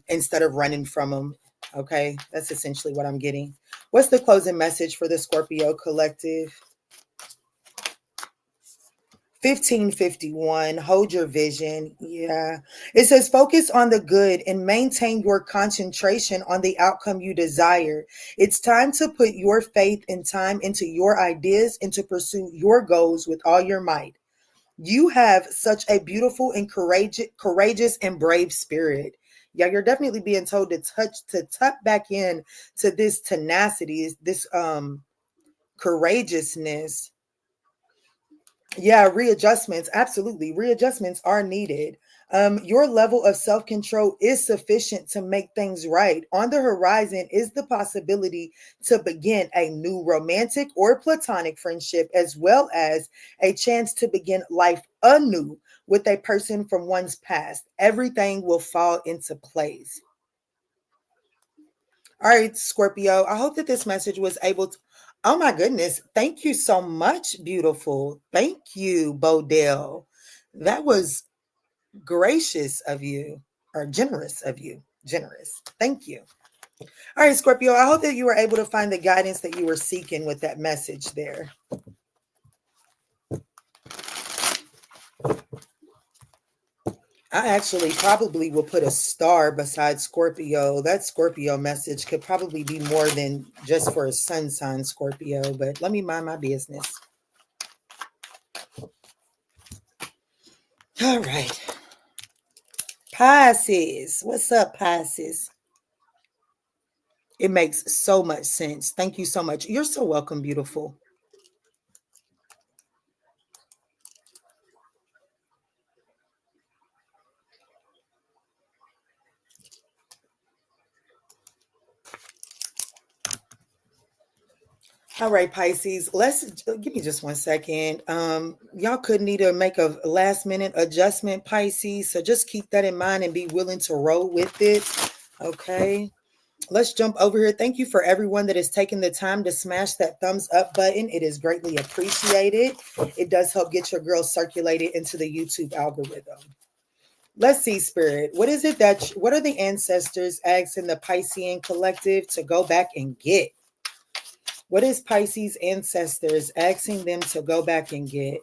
instead of running from them. Okay, that's essentially what I'm getting. What's the closing message for the Scorpio collective? 1551, hold your vision. Yeah. It says focus on the good and maintain your concentration on the outcome you desire. It's time to put your faith and time into your ideas and to pursue your goals with all your might. You have such a beautiful and courageous and brave spirit. Yeah, you're definitely being told to tap back in to this tenacity, this courageousness. Yeah, readjustments. Absolutely. Readjustments are needed. Your level of self control is sufficient to make things right. On the horizon is the possibility to begin a new romantic or platonic friendship, as well as a chance to begin life anew with a person from one's past. Everything will fall into place. All right, Scorpio, I hope that this message was able to. Oh my goodness. Thank you so much, beautiful. Thank you, Bodell. That was gracious of you, or generous of you. Generous. Thank you. All right, Scorpio, I hope that you were able to find the guidance that you were seeking with that message there. I actually probably will put a star beside Scorpio. That Scorpio message could probably be more than just for a sun sign, Scorpio, but let me mind my business. All right. Pisces. What's up, Pisces? It makes so much sense. Thank you so much. You're so welcome, beautiful. All right, Pisces. Let's give me just 1 second. Y'all could need to make a last minute adjustment, Pisces. So just keep that in mind and be willing to roll with it. Okay. Let's jump over here. Thank you for everyone that is taking the time to smash that thumbs up button. It is greatly appreciated. It does help get your girl circulated into the YouTube algorithm. Let's see, Spirit. What is it what are the ancestors asking the Piscean collective to go back and get? What is Pisces ancestors asking them to go back and get?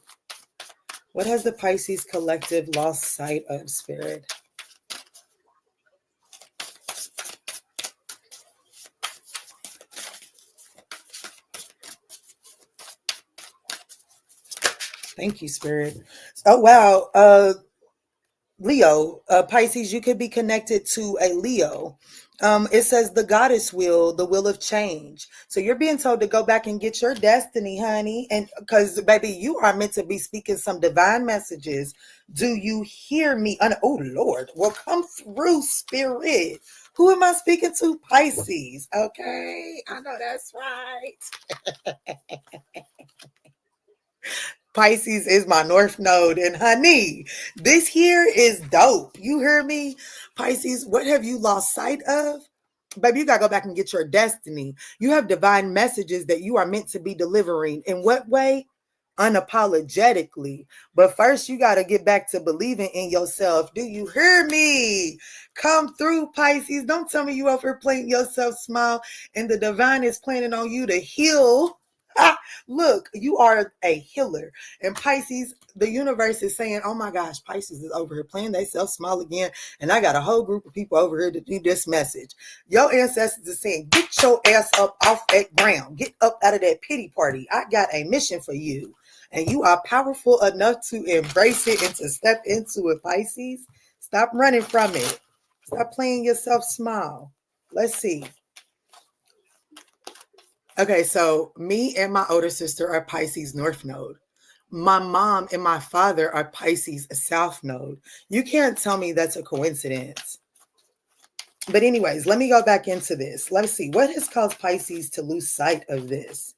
What has the Pisces collective lost sight of, Spirit? Thank you, Spirit. Oh, wow. Leo, Pisces, you could be connected to a Leo. It says the goddess will, the will of change. So you're being told to go back and get your destiny, honey. And because, baby, you are meant to be speaking some divine messages. Do you hear me? Oh, Lord. Well, come through, spirit. Who am I speaking to? Pisces. Okay. I know that's right. Pisces is my north node. And honey, this here is dope. You hear me? Pisces, what have you lost sight of? Baby, you got to go back and get your destiny. You have divine messages that you are meant to be delivering. In what way? Unapologetically. But first, you got to get back to believing in yourself. Do you hear me? Come through, Pisces. Don't tell me you over here playing yourself smile and the divine is planning on you to heal. Look, you are a healer. And Pisces, the universe is saying, oh my gosh, Pisces is over here playing they self smile again. And I got a whole group of people over here to do this message. Your ancestors are saying, get your ass up off that ground. Get up out of that pity party. I got a mission for you. And you are powerful enough to embrace it and to step into it, Pisces. Stop running from it. Stop playing yourself small. Let's see. Okay, so me and my older sister are Pisces North Node. My mom and my father are Pisces South Node. You can't tell me that's a coincidence. But anyways, let me go back into this. Let's see. What has caused Pisces to lose sight of this?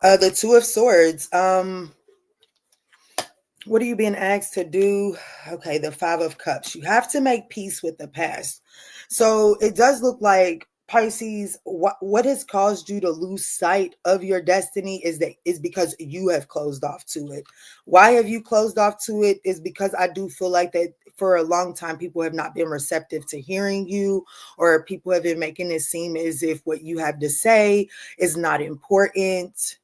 The Two of Swords. What are you being asked to do? Okay, the Five of Cups. You have to make peace with the past. So it does look like Pisces, what has caused you to lose sight of your destiny is because you have closed off to it. Why have you closed off to it? Is because I do feel like that for a long time people have not been receptive to hearing you, or people have been making it seem as if what you have to say is not important.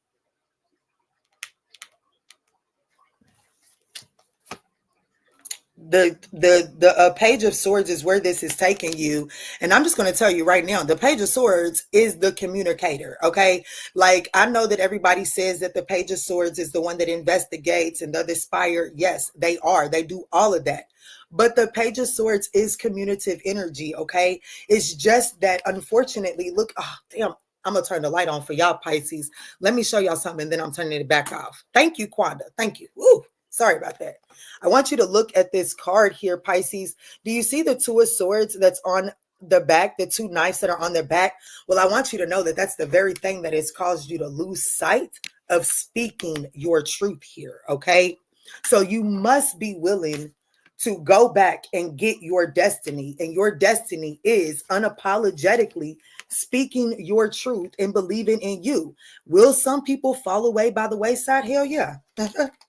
The Page of Swords is where this is taking you, and I'm just going to tell you right now, the Page of Swords is the communicator. Okay, like I know that everybody says that the Page of Swords is the one that investigates and does inspire. Yes, they do all of that, but the Page of Swords is communicative energy. Okay, it's just that unfortunately, look, oh damn, I'm gonna turn the light on for y'all, Pisces. Let me show y'all something, then I'm turning it back off. Thank you, Quanda. Thank you. Woo. Sorry about that. I want you to look at this card here, Pisces. Do you see the Two of Swords that's on the back, the two knives that are on their back? Well, I want you to know that that's the very thing that has caused you to lose sight of speaking your truth here, okay? So you must be willing to go back and get your destiny. And your destiny is unapologetically speaking your truth and believing in you. Will some people fall away by the wayside? Hell yeah.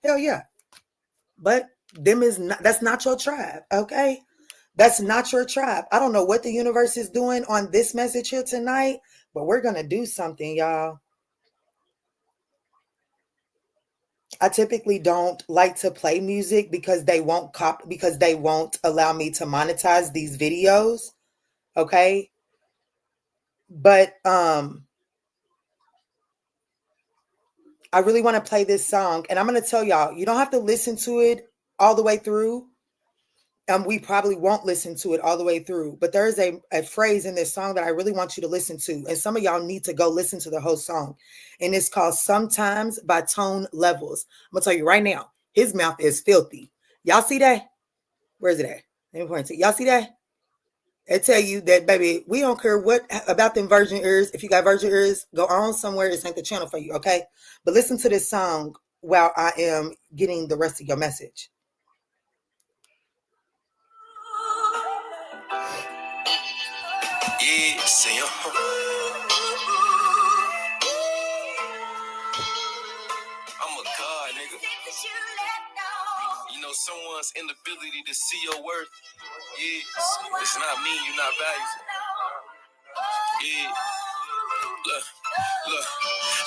Hell yeah. But that's not your tribe, okay? That's not your tribe. I don't know what the universe is doing on this message here tonight, but we're gonna do something, y'all. I typically don't like to play music because they won't allow me to monetize these videos, okay? But I really want to play this song, and I'm gonna tell y'all, you don't have to listen to it all the way through. We probably won't listen to it all the way through, but there's a phrase in this song that I really want you to listen to. And some of y'all need to go listen to the whole song. And it's called Sometimes by Tone Levels. I'm going to tell you right now, his mouth is filthy. Y'all see that? Where is it at? Let me point to y'all see that? I tell you that, baby, we don't care what about them virgin ears. If you got virgin ears, go on somewhere. This ain't the channel for you, okay? But listen to this song while I am getting the rest of your message. Yeah, see ya. I'm a god, nigga. You know, someone's inability to see your worth. Yeah, it's not me, you're not valuable. Yeah, look.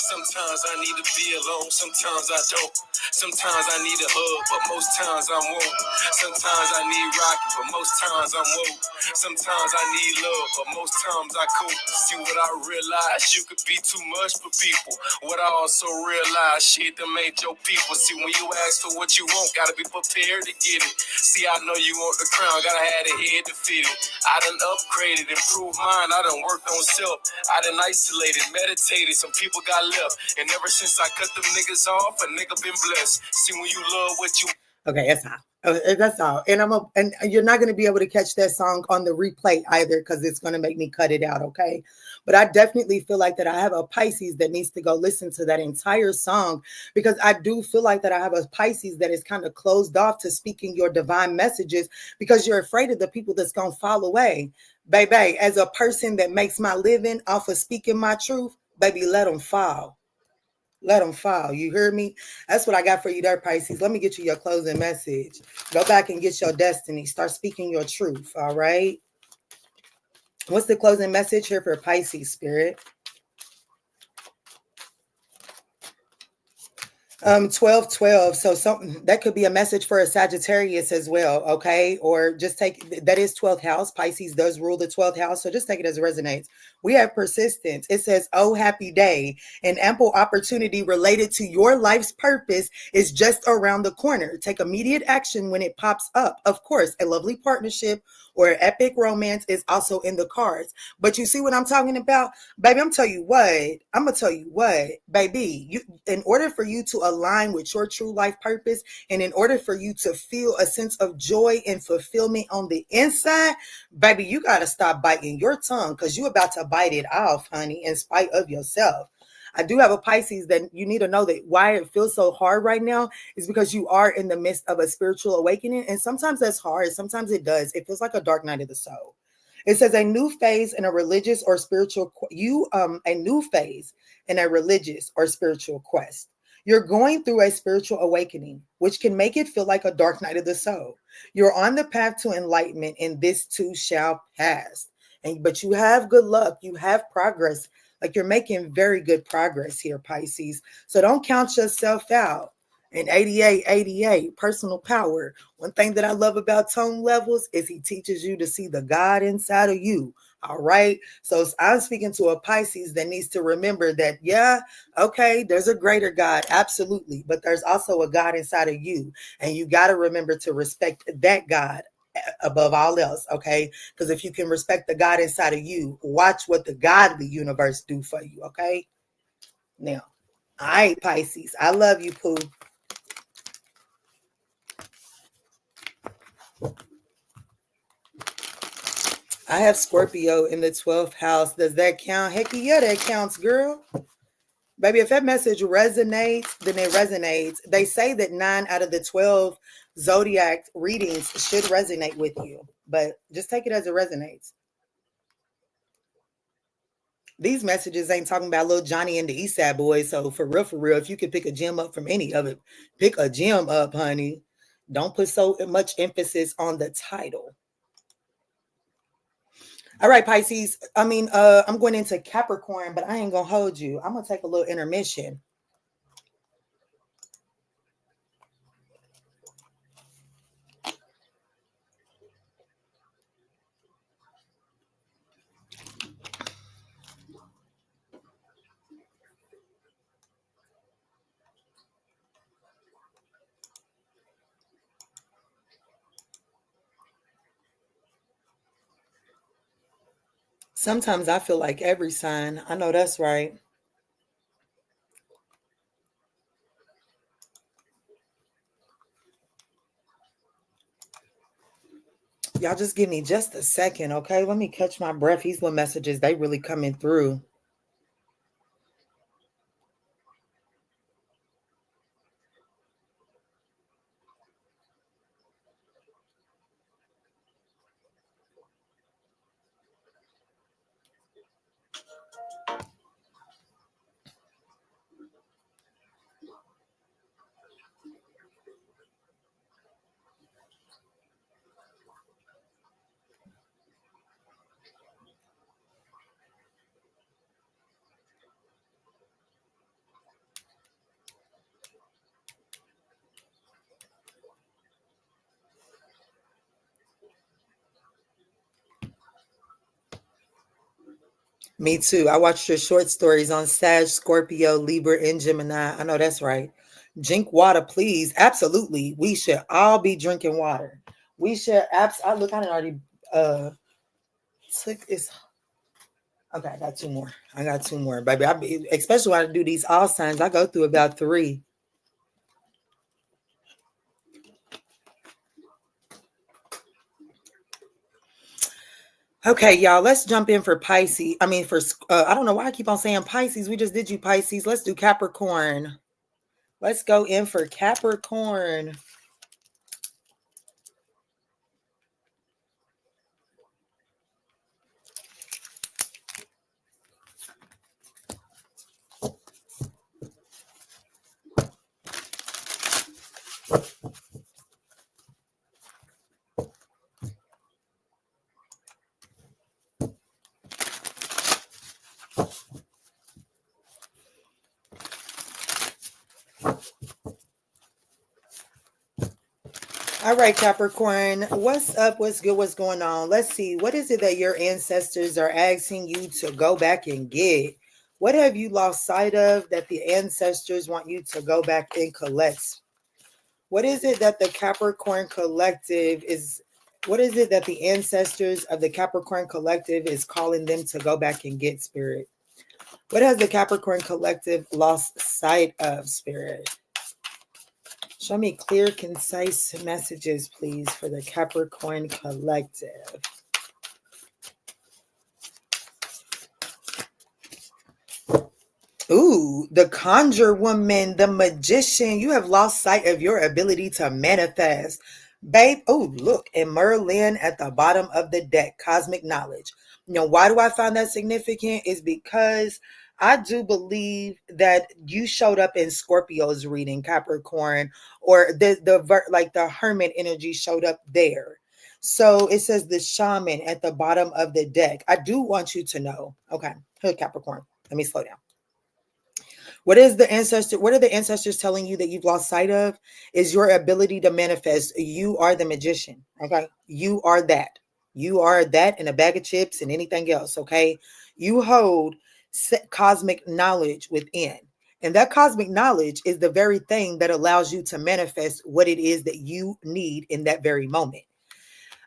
Sometimes I need to be alone, sometimes I don't. Sometimes I need a hug, but most times I'm woke. Sometimes I need rocket, but most times I'm woke. Sometimes I need love, but most times I cope. See what I realize, you could be too much for people. What I also realize, shit that made your people. See, when you ask for what you want, gotta be prepared to get it. See, I know you want the crown, gotta have the head to fit it. I done upgraded, improved mine, I done worked on self. I done isolated, meditated, some people got left. And ever since I cut them niggas off, a nigga been blessed. See, when you love what you... Okay, that's all. That's all. And you're not going to be able to catch that song on the replay either because it's going to make me cut it out, okay? But I definitely feel like that I have a Pisces that needs to go listen to that entire song because I do feel like that I have a Pisces that is kind of closed off to speaking your divine messages because you're afraid of the people that's going to fall away. Baby, as a person that makes my living off of speaking my truth, baby, let them fall. Let them fall. You hear me? That's what I got for you there, Pisces. Let me get you your closing message. Go back and get your destiny. Start speaking your truth. All right. What's the closing message here for Pisces, Spirit? 12. So something that could be a message for a Sagittarius as well, okay? Or just take that is 12th house. Pisces does rule the 12th house, so just take it as it resonates. We have persistence. It says, "Oh, happy day." An ample opportunity related to your life's purpose is just around the corner. Take immediate action when it pops up. Of course, a lovely partnership or epic romance is also in the cards. But you see what I'm talking about? Baby, I'm gonna tell you what, baby, you, in order for you to align with your true life purpose, and in order for you to feel a sense of joy and fulfillment on the inside, baby, you gotta stop biting your tongue because you're about to bite it off, honey, in spite of yourself. I do have a Pisces that you need to know that why it feels so hard right now is because you are in the midst of a spiritual awakening. And sometimes that's hard. Sometimes it does. It feels like a dark night of the soul. It says a new phase in a religious or spiritual, a new phase in a religious or spiritual quest. You're going through a spiritual awakening, which can make it feel like a dark night of the soul. You're on the path to enlightenment, and this too shall pass. But you have good luck. You have progress. Like you're making very good progress here, Pisces. So don't count yourself out. And 88, personal power. One thing that I love about Tone Levels is he teaches you to see the God inside of you. All right. So I'm speaking to a Pisces that needs to remember that, yeah, okay, there's a greater God. Absolutely. But there's also a God inside of you. And you got to remember to respect that God above all else. Okay. Because if you can respect the God inside of you, watch what the godly universe do for you. Okay. Now, all right, Pisces. I love you, Pooh. I have Scorpio in the 12th house. Does that count? Heck yeah, that counts, girl. Baby, if that message resonates, then it resonates. They say that 9 out of the 12 zodiac readings should resonate with you, but just take it as it resonates. These messages ain't talking about little Johnny and the East Side Boys. So for real, if you could pick a gem up from any of it, pick a gem up, honey. Don't put so much emphasis on the title. All right, Pisces. I'm going into Capricorn, but I ain't gonna hold you. I'm gonna take a little intermission. Sometimes I feel like every sign. I know that's right. Y'all just give me just a second, okay? Let me catch my breath. These little messages, they really coming through. Me too. I watched your short stories on Sag, Scorpio, Libra, and Gemini. I know that's right. Drink water, please. Absolutely. We should all be drinking water. We should I look, I done already took this. Okay, I got two more. I got two more, baby. Especially when I do these all signs, I go through about three. Okay, y'all, let's jump in for Pisces. I mean, I don't know why I keep on saying Pisces. We just did you Pisces. Let's do Capricorn. Let's go in for Capricorn. All right, Capricorn, what's up? What's good? What's going on? Let's see. What is it that your ancestors are asking you to go back and get? What have you lost sight of that the ancestors want you to go back and collect? What is it that the Capricorn collective is? What is it that the ancestors of the Capricorn collective is calling them to go back and get, Spirit? What has the Capricorn collective lost sight of, Spirit? Show me clear, concise messages, please, for the Capricorn collective. Ooh, the conjure woman, the magician. You have lost sight of your ability to manifest. Babe, oh, look, and Merlin at the bottom of the deck, cosmic knowledge. Why do I find that significant? Is because I do believe that you showed up in Scorpio's reading, Capricorn, or the hermit energy showed up there. So it says the shaman at the bottom of the deck. I do want you to know. Okay, here, Capricorn. Let me slow down. What are the ancestors telling you that you've lost sight of? Is your ability to manifest. You are the magician. Okay. You are that. You are that and a bag of chips and anything else. Okay. You hold cosmic knowledge within. And that cosmic knowledge is the very thing that allows you to manifest what it is that you need in that very moment.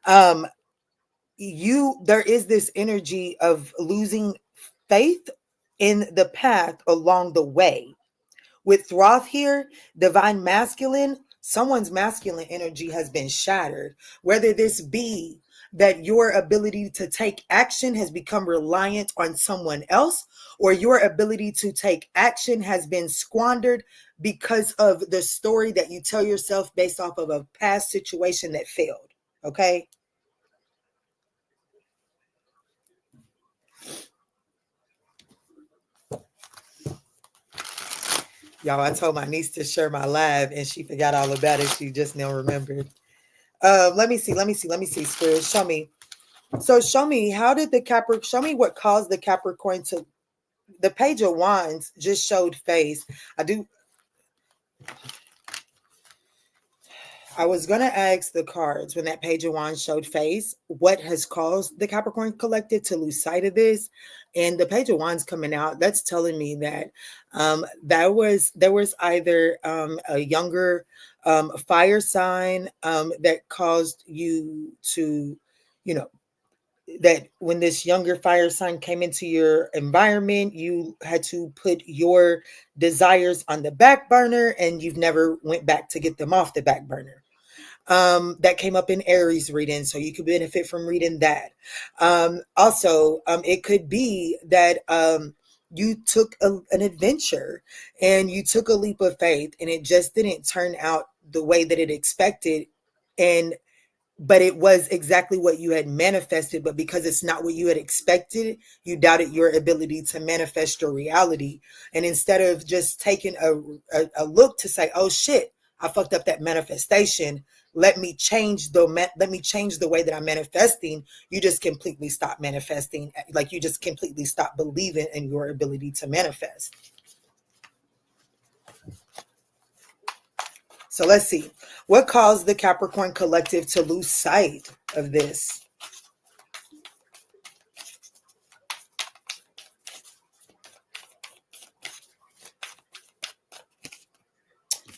There is this energy of losing faith in the path along the way. With Thoth here, divine masculine, someone's masculine energy has been shattered. Whether this be that your ability to take action has become reliant on someone else, or your ability to take action has been squandered because of the story that you tell yourself based off of a past situation that failed. Okay. Y'all, I told my niece to share my live and she forgot all about it. She just now remembered. Let me see, Spirit. Show me. So show me, how did show me what caused the Capricorn to, the Page of Wands just showed face. I was going to ask the cards when that Page of Wands showed face, what has caused the Capricorn collective to lose sight of this? And the Page of Wands coming out, that's telling me that there was either a younger fire sign that caused you to, that when this younger fire sign came into your environment, you had to put your desires on the back burner and you've never went back to get them off the back burner. That came up in Aries reading, so you could benefit from reading that. Also, it could be that you took an adventure and you took a leap of faith and it just didn't turn out the way that it expected, but it was exactly what you had manifested. But because it's not what you had expected, you doubted your ability to manifest your reality. And instead of just taking a look to say, oh shit, I fucked up that manifestation, let me change the way that I'm manifesting, you just completely stop manifesting. Like you just completely stop believing in your ability to manifest. So let's see. What caused the Capricorn collective to lose sight of this?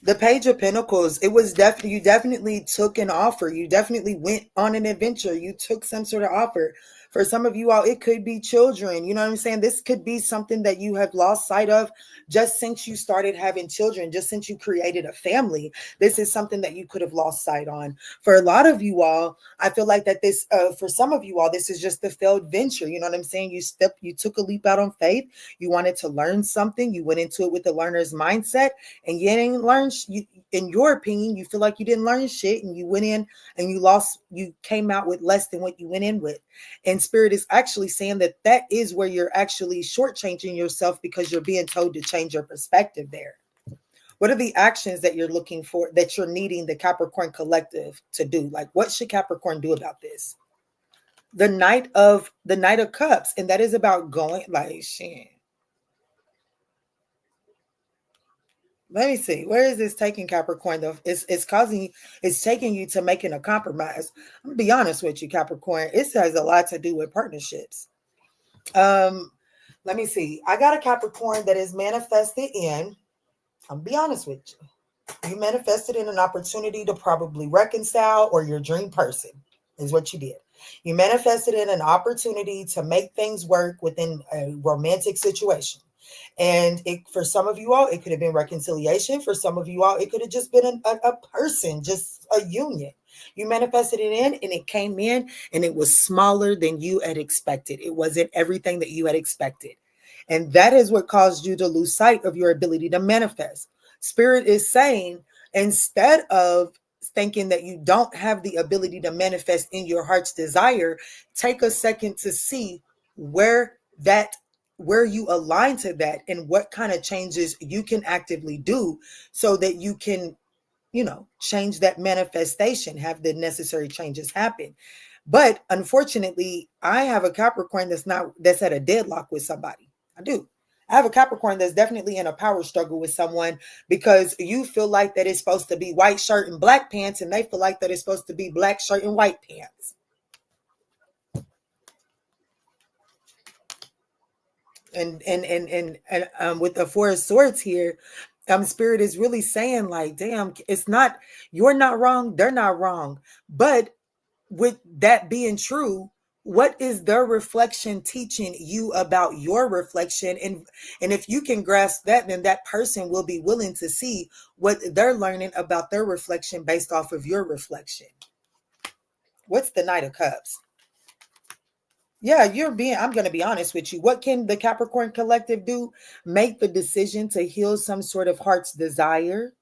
The Page of Pentacles, it was definitely, you definitely took an offer. You definitely went on an adventure. You took some sort of offer. For some of you all, it could be children. You know what I'm saying? This could be something that you have lost sight of just since you started having children, just since you created a family. This is something that you could have lost sight on. For a lot of you all, I feel like that this, for some of you all, this is just the failed venture. You know what I'm saying? You took a leap out on faith. You wanted to learn something. You went into it with the learner's mindset, and you didn't learn. In your opinion, you feel like you didn't learn shit, and you went in and you came out with less than what you went in with. And Spirit is actually saying that that is where you're actually shortchanging yourself, because you're being told to change your perspective there. What are the actions that you're looking for, that you're needing the Capricorn collective to do? Like, what should Capricorn do about this? The Knight of Cups, and that is about going like shit. Let me see. Where is this taking Capricorn though? It's taking you to making a compromise. I'm gonna be honest with you, Capricorn. It has a lot to do with partnerships. Let me see. I got a Capricorn that is manifested in. I'm gonna be honest with you. You manifested in an opportunity to probably reconcile, or your dream person is what you did. You manifested in an opportunity to make things work within a romantic situation. And for some of you all, it could have been reconciliation. For some of you all, it could have just been a person, just a union. You manifested it in, and it came in, and it was smaller than you had expected. It wasn't everything that you had expected. And that is what caused you to lose sight of your ability to manifest. Spirit is saying, instead of thinking that you don't have the ability to manifest in your heart's desire, take a second to see where you align to that, and what kind of changes you can actively do so that you can, change that manifestation, have the necessary changes happen. But unfortunately, I have a Capricorn that's at a deadlock with somebody. I do. I have a Capricorn that's definitely in a power struggle with someone, because you feel like that it's supposed to be white shirt and black pants, and they feel like that it's supposed to be black shirt and white pants. And with the Four of Swords here, Spirit is really saying like, damn, you're not wrong, they're not wrong. But with that being true, what is their reflection teaching you about your reflection? And if you can grasp that, then that person will be willing to see what they're learning about their reflection based off of your reflection. What's the Knight of Cups? Yeah, I'm going to be honest with you. What can the Capricorn collective do? Make the decision to heal some sort of heart's desire.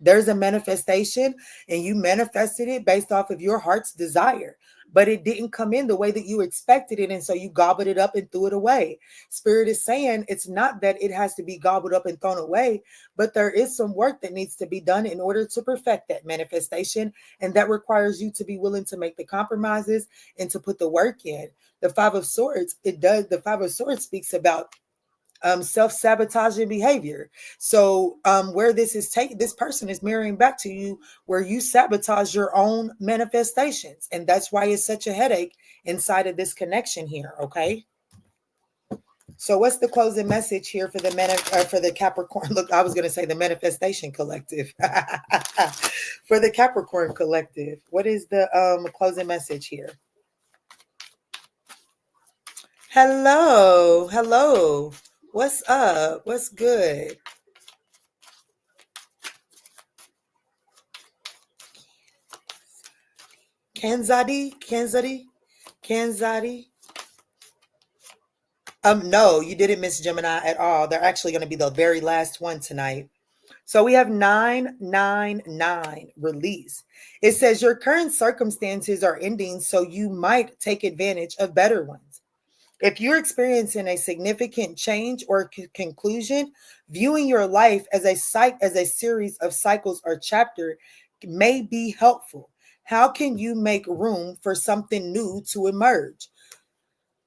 There's a manifestation, and you manifested it based off of your heart's desire, but it didn't come in the way that you expected it. And so you gobbled it up and threw it away. Spirit is saying it's not that it has to be gobbled up and thrown away, but there is some work that needs to be done in order to perfect that manifestation. And that requires you to be willing to make the compromises and to put the work in. The Five of Swords, the Five of Swords speaks about self-sabotaging behavior. So where this person is mirroring back to you, where you sabotage your own manifestations. And that's why it's such a headache inside of this connection here. Okay. So what's the closing message here for the Capricorn? Look, I was going to say the manifestation collective. For the Capricorn collective, what is the closing message here? Hello. What's up? What's good? Kanzadi? No, you didn't miss Gemini at all. They're actually going to be the very last one tonight. So we have 999 release. It says your current circumstances are ending, so you might take advantage of better ones. If you're experiencing a significant change or conclusion, viewing your life as a series of cycles or chapter may be helpful. How can you make room for something new to emerge?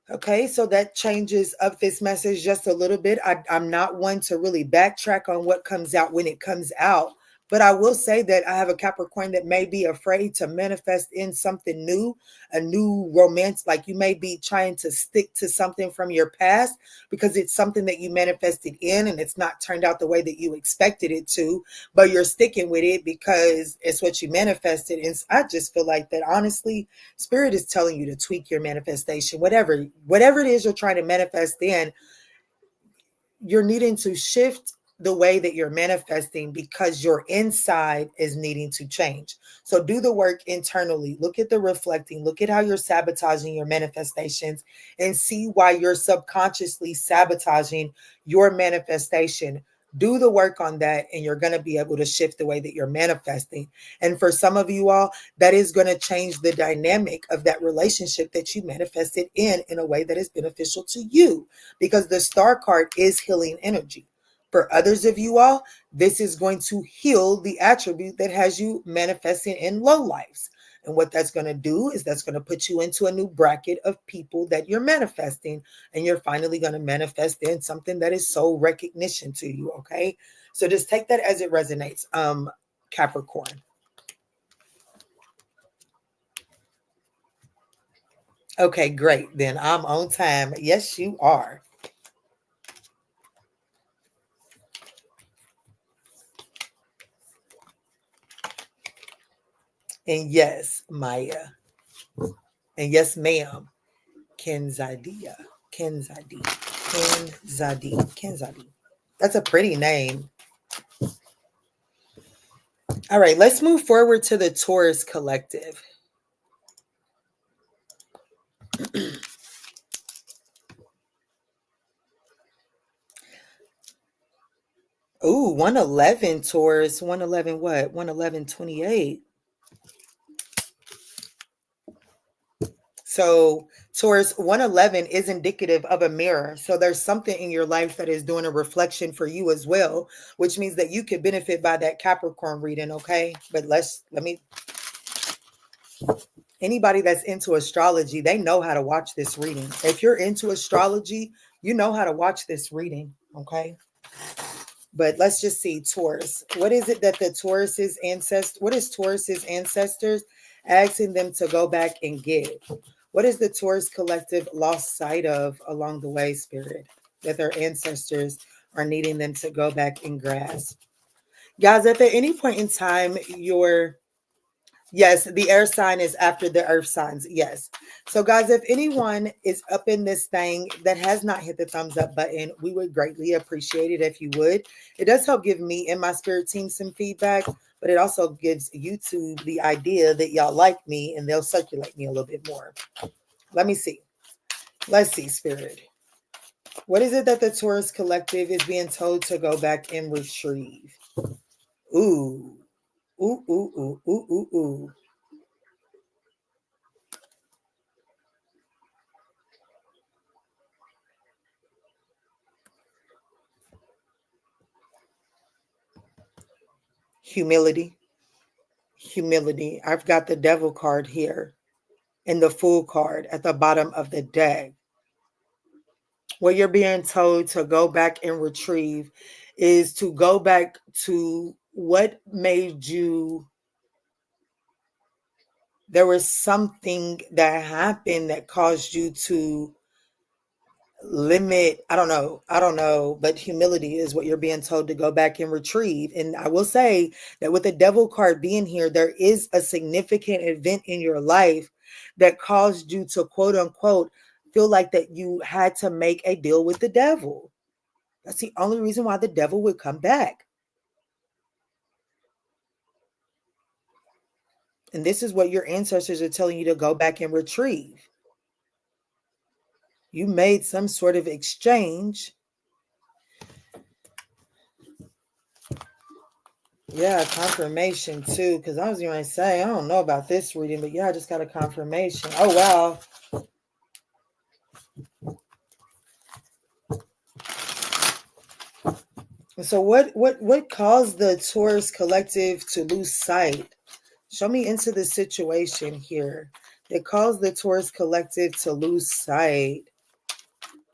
Okay, so that changes up this message just a little bit. I'm not one to really backtrack on what comes out when it comes out, But I will say that I have a Capricorn that may be afraid to manifest in something new, a new romance. Like you may be trying to stick to something from your past because it's something that you manifested in and it's not turned out the way that you expected it to, but you're sticking with it because it's what you manifested. And I just feel like that honestly, Spirit is telling you to tweak your manifestation, whatever it is you're trying to manifest in, you're needing to shift the way that you're manifesting because your inside is needing to change. So do the work internally. Look at the reflecting. Look at how you're sabotaging your manifestations and see why you're subconsciously sabotaging your manifestation. Do the work on that and you're going to be able to shift the way that you're manifesting. And for some of you all, that is going to change the dynamic of that relationship that you manifested in a way that is beneficial to you, because the star card is healing energy. For others of you all, this is going to heal the attribute that has you manifesting in low lives. And what that's going to do is that's going to put you into a new bracket of people that you're manifesting, and you're finally going to manifest in something that is soul recognition to you. Okay. So just take that as it resonates. Capricorn. Okay, great. Then I'm on time. Yes, you are. And yes, Maya. And yes, ma'am. Kenzadia. Kenzadi. Kenzadi. Kenzadi. That's a pretty name. All right, let's move forward to the Taurus collective. Ooh, 111 Taurus. 111 what? 111 28. So Taurus, 111 is indicative of a mirror. So there's something in your life that is doing a reflection for you as well, which means that you could benefit by that Capricorn reading, okay? But anybody that's into astrology, they know how to watch this reading. If you're into astrology, you know how to watch this reading, okay? But let's just see, Taurus. What is it that the Taurus's ancestors, what is Taurus's ancestors asking them to go back and give? What is the Taurus collective lost sight of along the way, Spirit, that their ancestors are needing them to go back and grasp? Guys, if at any point in time yes, the air sign is after the earth signs. Yes. So, guys, if anyone is up in this thing that has not hit the thumbs up button, we would greatly appreciate it if you would. It does help give me and my spirit team some feedback, but it also gives YouTube the idea that y'all like me and they'll circulate me a little bit more. Let me see. Let's see, Spirit. What is it that the Taurus collective is being told to go back and retrieve? Ooh. Ooh, ooh, ooh, ooh, ooh, ooh. Humility. Humility. I've got the devil card here and the fool card at the bottom of the deck. What you're being told to go back and retrieve is to go back to what made you. There was something that happened that caused you to limit. I don't know, but humility is what you're being told to go back and retrieve. And I will say that with the devil card being here, there is a significant event in your life that caused you to, quote unquote, feel like that you had to make a deal with the devil. That's the only reason why the devil would come back. And this is what your ancestors are telling you to go back and retrieve. You made some sort of exchange. Yeah, confirmation too, because I was going to say, I don't know about this reading, but yeah, I just got a confirmation. Oh, wow. So what caused the Taurus collective to lose sight? Show me into the situation here that caused the Taurus collective to lose sight.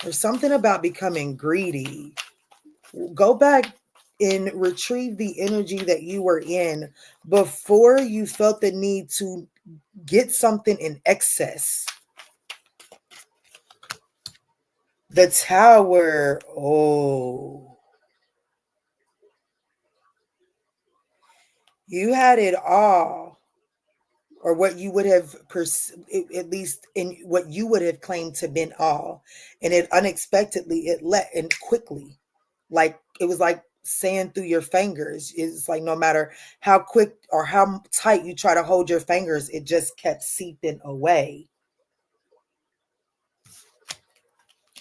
There's something about becoming greedy. Go back and retrieve the energy that you were in before you felt the need to get something in excess. The Tower. Oh, you had it all, or what you would have, at least in what you would have claimed to been all, and it unexpectedly it let and quickly, like it was like sand through your fingers. It's like no matter how quick or how tight you try to hold your fingers, it just kept seeping away.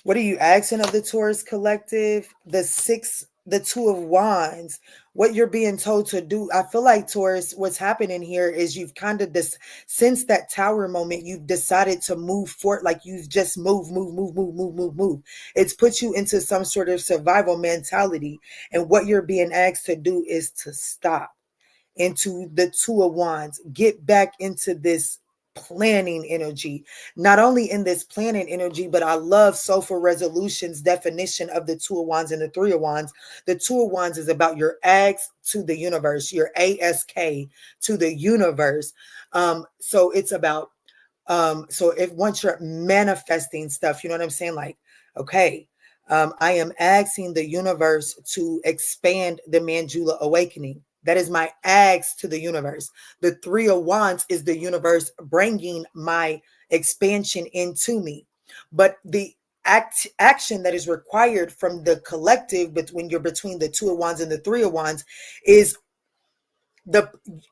What are you asking of the Taurus collective? The two of wands, what you're being told to do. I feel like Taurus, what's happening here is you've kind of since that tower moment, you've decided to move forward. Like you've just move. It's put you into some sort of survival mentality. And what you're being asked to do is to stop. Into the two of wands, get back into this planning energy. Not only in this planning energy, but I love Soulful Resolution's definition of the two of wands and the three of wands. The two of wands is about your ask to the universe, your ask to the universe. So it's about so if once you're manifesting stuff, you know what I'm saying, like, okay, I am asking the universe to expand the Manjula awakening. That is my ask to the universe. The three of wands is the universe bringing my expansion into me. But the action that is required from the collective, but when you're between the two of wands and the three of wands, is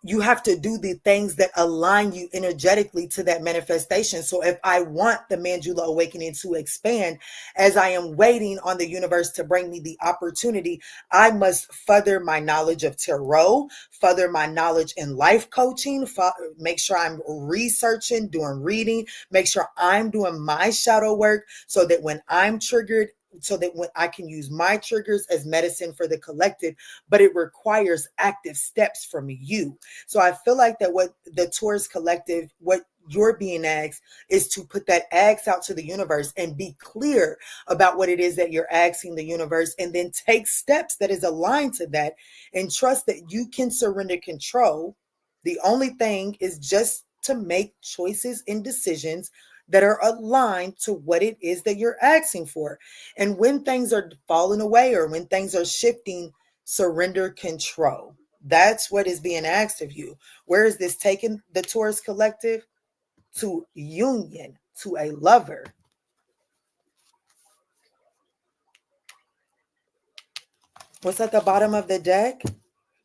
you have to do the things that align you energetically to that manifestation. So if I want the Manjula awakening to expand, as I am waiting on the universe to bring me the opportunity, I must further my knowledge of tarot, further my knowledge in life coaching, make sure I'm researching, doing reading, make sure I'm doing my shadow work, so that when I'm triggered, so that when I can use my triggers as medicine for the collective, but it requires active steps from you. So I feel like that what the Taurus collective, what you're being asked is to put that ask out to the universe and be clear about what it is that you're asking the universe, and then take steps that is aligned to that, and trust that you can surrender control. The only thing is just to make choices and decisions that are aligned to what it is that you're asking for. And when things are falling away or when things are shifting, surrender control. That's what is being asked of you. Where is this taking the Taurus collective? To union, to a lover. What's at the bottom of the deck?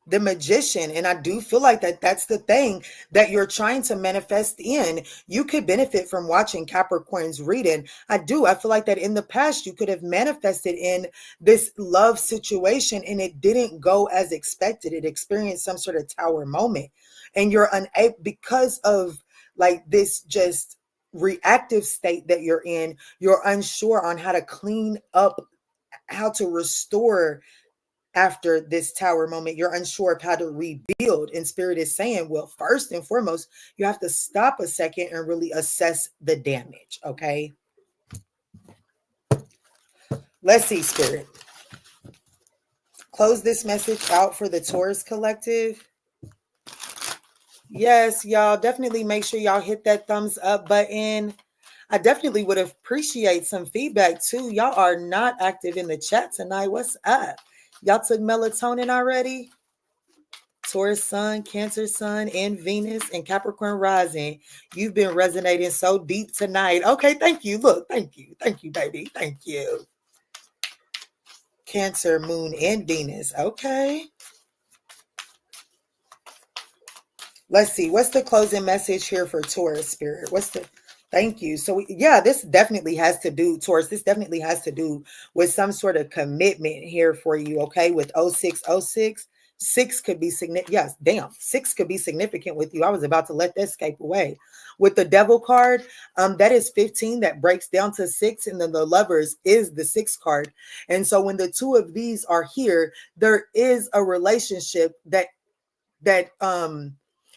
The Magician. And I do feel like that's the thing that you're trying to manifest in. You could benefit from watching Capricorn's reading. I feel like that in the past you could have manifested in this love situation and it didn't go as expected. It experienced some sort of tower moment, and you're unable, because of like this just reactive state that you're in, you're unsure on how to clean up, how to restore after this tower moment. You're unsure of how to rebuild. And Spirit is saying, well, first and foremost, you have to stop a second and really assess the damage. Okay. Let's see, Spirit. Close this message out for the Taurus collective. Yes, y'all definitely make sure y'all hit that thumbs up button. I definitely would appreciate some feedback too. Y'all are not active in the chat tonight. What's up? Y'all took melatonin already? Taurus sun, Cancer sun, and Venus, and Capricorn rising. You've been resonating so deep tonight. Okay, thank you. Look, thank you. Thank you, baby. Thank you. Cancer, moon, and Venus. Okay. Let's see. What's the closing message here for Taurus, Spirit? Thank you. So yeah, this definitely has to do, Taurus, this definitely has to do with some sort of commitment here for you, okay? With 0606, 6 could be significant. Yes, damn, 6 could be significant with you. I was about to let that escape away. With the Devil card, that is 15, that breaks down to 6, and then the Lovers is the 6 card. And so when the two of these are here, there is a relationship that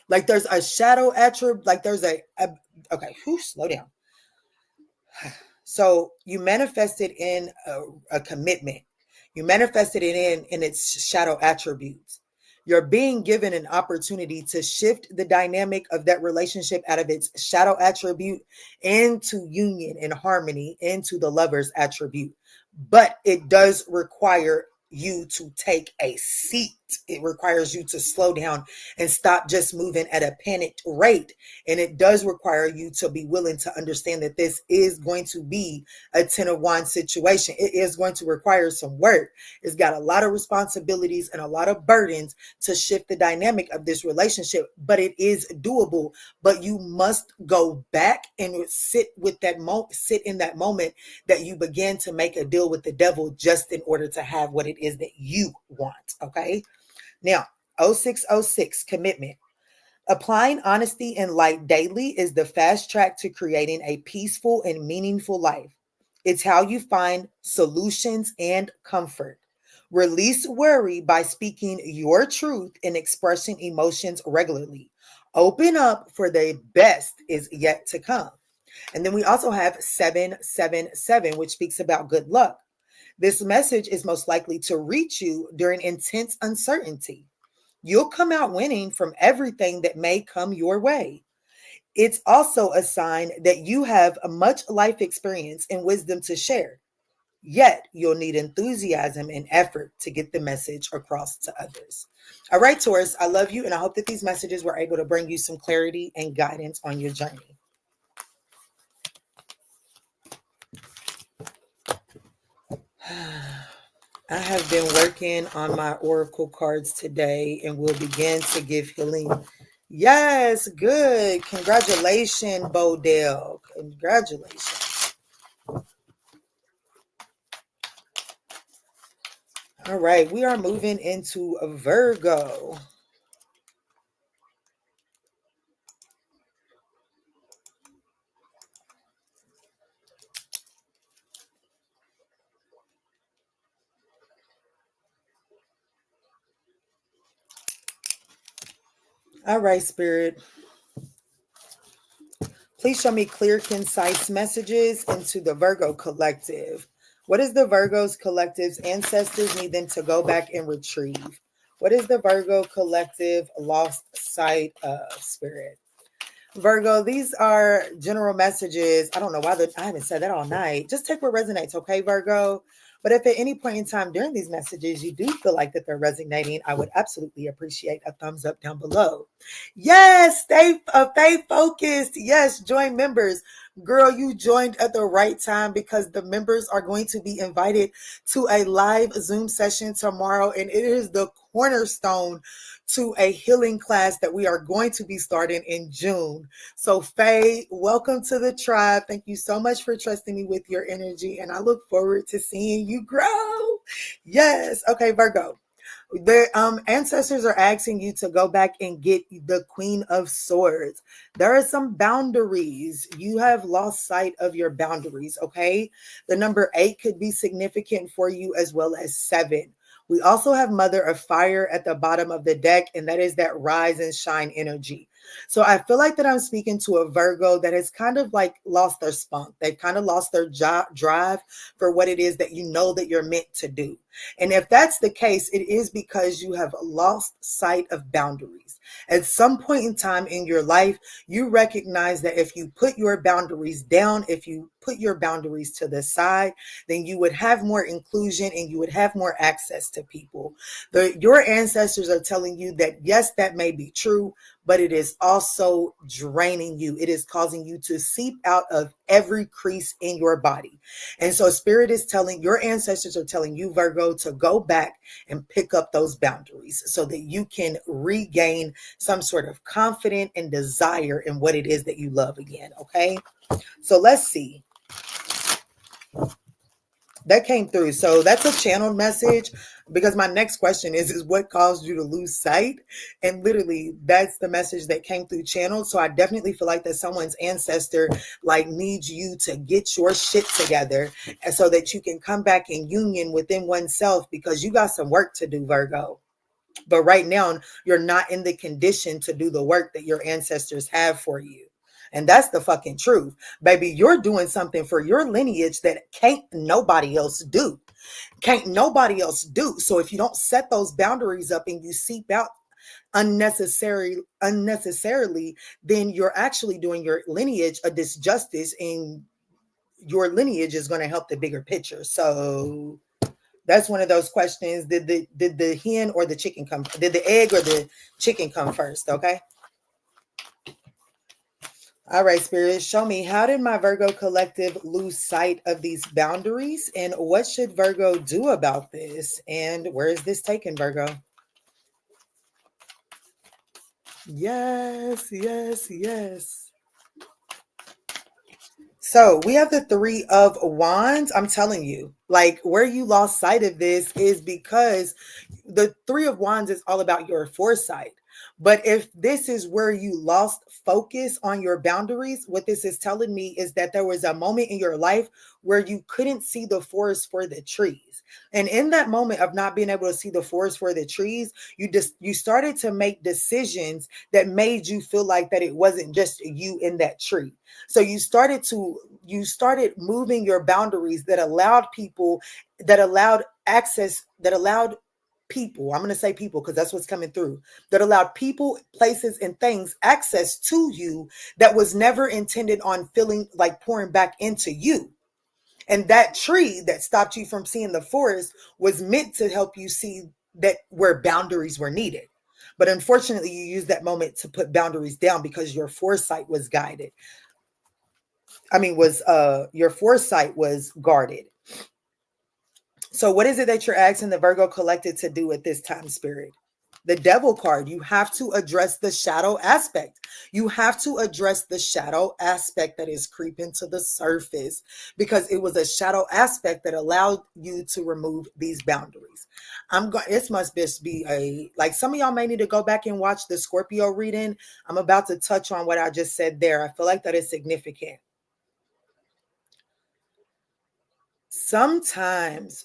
like there's a shadow attribute, like there's okay, slow down. So you manifested in a commitment. You manifested it in its shadow attributes. You're being given an opportunity to shift the dynamic of that relationship out of its shadow attribute into union and harmony, into the lover's attribute. But it does require you to take a seat. It requires you to slow down and stop just moving at a panicked rate. And it does require you to be willing to understand that this is going to be a 10 of Wands situation. It is going to require some work. It's got a lot of responsibilities and a lot of burdens to shift the dynamic of this relationship, but it is doable. But you must go back and sit with that moment, sit in that moment that you began to make a deal with the devil just in order to have what it is that you want. Okay. Now, 0606, commitment. Applying honesty and light daily is the fast track to creating a peaceful and meaningful life. It's how you find solutions and comfort. Release worry by speaking your truth and expressing emotions regularly. Open up, for the best is yet to come. And then we also have 777, which speaks about good luck. This message is most likely to reach you during intense uncertainty. You'll come out winning from everything that may come your way. It's also a sign that you have much life experience and wisdom to share. Yet, you'll need enthusiasm and effort to get the message across to others. All right, Taurus, I love you, and I hope that these messages were able to bring you some clarity and guidance on your journey. I have been working on my oracle cards today and will begin to give healing. Yes, good. Congratulations, Bodell. Congratulations. All right, we are moving into a Virgo. All right, Spirit. Please show me clear, concise messages into the Virgo collective. What is the Virgo's collective's ancestors need them to go back and retrieve? What is the Virgo collective lost sight of, Spirit? Virgo, these are general messages. I don't know why I haven't said that all night. Just take what resonates, okay, Virgo? But if at any point in time during these messages you do feel like that they're resonating, I would absolutely appreciate a thumbs up down below. Yes, stay focused. Yes, join members. Girl, you joined at the right time because the members are going to be invited to a live Zoom session tomorrow, and it is the cornerstone to a healing class that we are going to be starting in June. So Faye, welcome to the tribe. Thank you so much for trusting me with your energy, and I look forward to seeing you grow. Yes. Okay, Virgo. The ancestors are asking you to go back and get the Queen of Swords. There are some boundaries. You have lost sight of your boundaries, okay? The number 8 could be significant for you, as well as 7. We also have Mother of Fire at the bottom of the deck, and that is that rise and shine energy. So I feel like that I'm speaking to a Virgo that has kind of like lost their spunk. They've kind of lost their drive for what it is that you know that you're meant to do. And if that's the case, it is because you have lost sight of boundaries. At some point in time in your life, you recognize that if you put your boundaries down, if you put your boundaries to the side, then you would have more inclusion and you would have more access to people. Your ancestors are telling you that, yes, that may be true, but it is also draining you. It is causing you to seep out of every crease in your body. And so Spirit is telling, your ancestors are telling you, Virgo, to go back and pick up those boundaries so that you can regain some sort of confidence and desire in what it is that you love again. Okay. So let's see. That came through. So that's a channeled message, because my next question is what caused you to lose sight? And literally that's the message that came through channeled. So I definitely feel like that someone's ancestor like needs you to get your shit together, and so that you can come back in union within oneself, because you got some work to do, Virgo. But right now you're not in the condition to do the work that your ancestors have for you. And that's the fucking truth. Baby, you're doing something for your lineage that can't nobody else do. Can't nobody else do. So if you don't set those boundaries up and you seep out unnecessarily, then you're actually doing your lineage a disjustice, and your lineage is going to help the bigger picture. So that's one of those questions. Did the hen or the chicken come? Did the egg or the chicken come first? Okay. All right, Spirit, show me, how did my Virgo collective lose sight of these boundaries, and what should Virgo do about this? And where is this taken, Virgo? Yes, yes, yes. So we have the Three of Wands. I'm telling you, like, where you lost sight of this is because the Three of Wands is all about your foresight. But if this is where you lost focus on your boundaries, what this is telling me is that there was a moment in your life where you couldn't see the forest for the trees. And in that moment of not being able to see the forest for the trees, you started to make decisions that made you feel like that it wasn't just you in that tree. So you started moving your boundaries that allowed people, that allowed access, that allowed people, I'm going to say people because that's what's coming through, that allowed people, places, and things access to you that was never intended on feeling like pouring back into you. And that tree that stopped you from seeing the forest was meant to help you see that where boundaries were needed. But unfortunately, you used that moment to put boundaries down because your foresight was guided. Your foresight was guarded. So what is it that you're asking the Virgo collective to do at this time, Spirit? The Devil card. You have to address the shadow aspect. You have to address the shadow aspect that is creeping to the surface, because it was a shadow aspect that allowed you to remove these boundaries. It must just be like, some of y'all may need to go back and watch the Scorpio reading. I'm about to touch on what I just said there. I feel like that is significant. Sometimes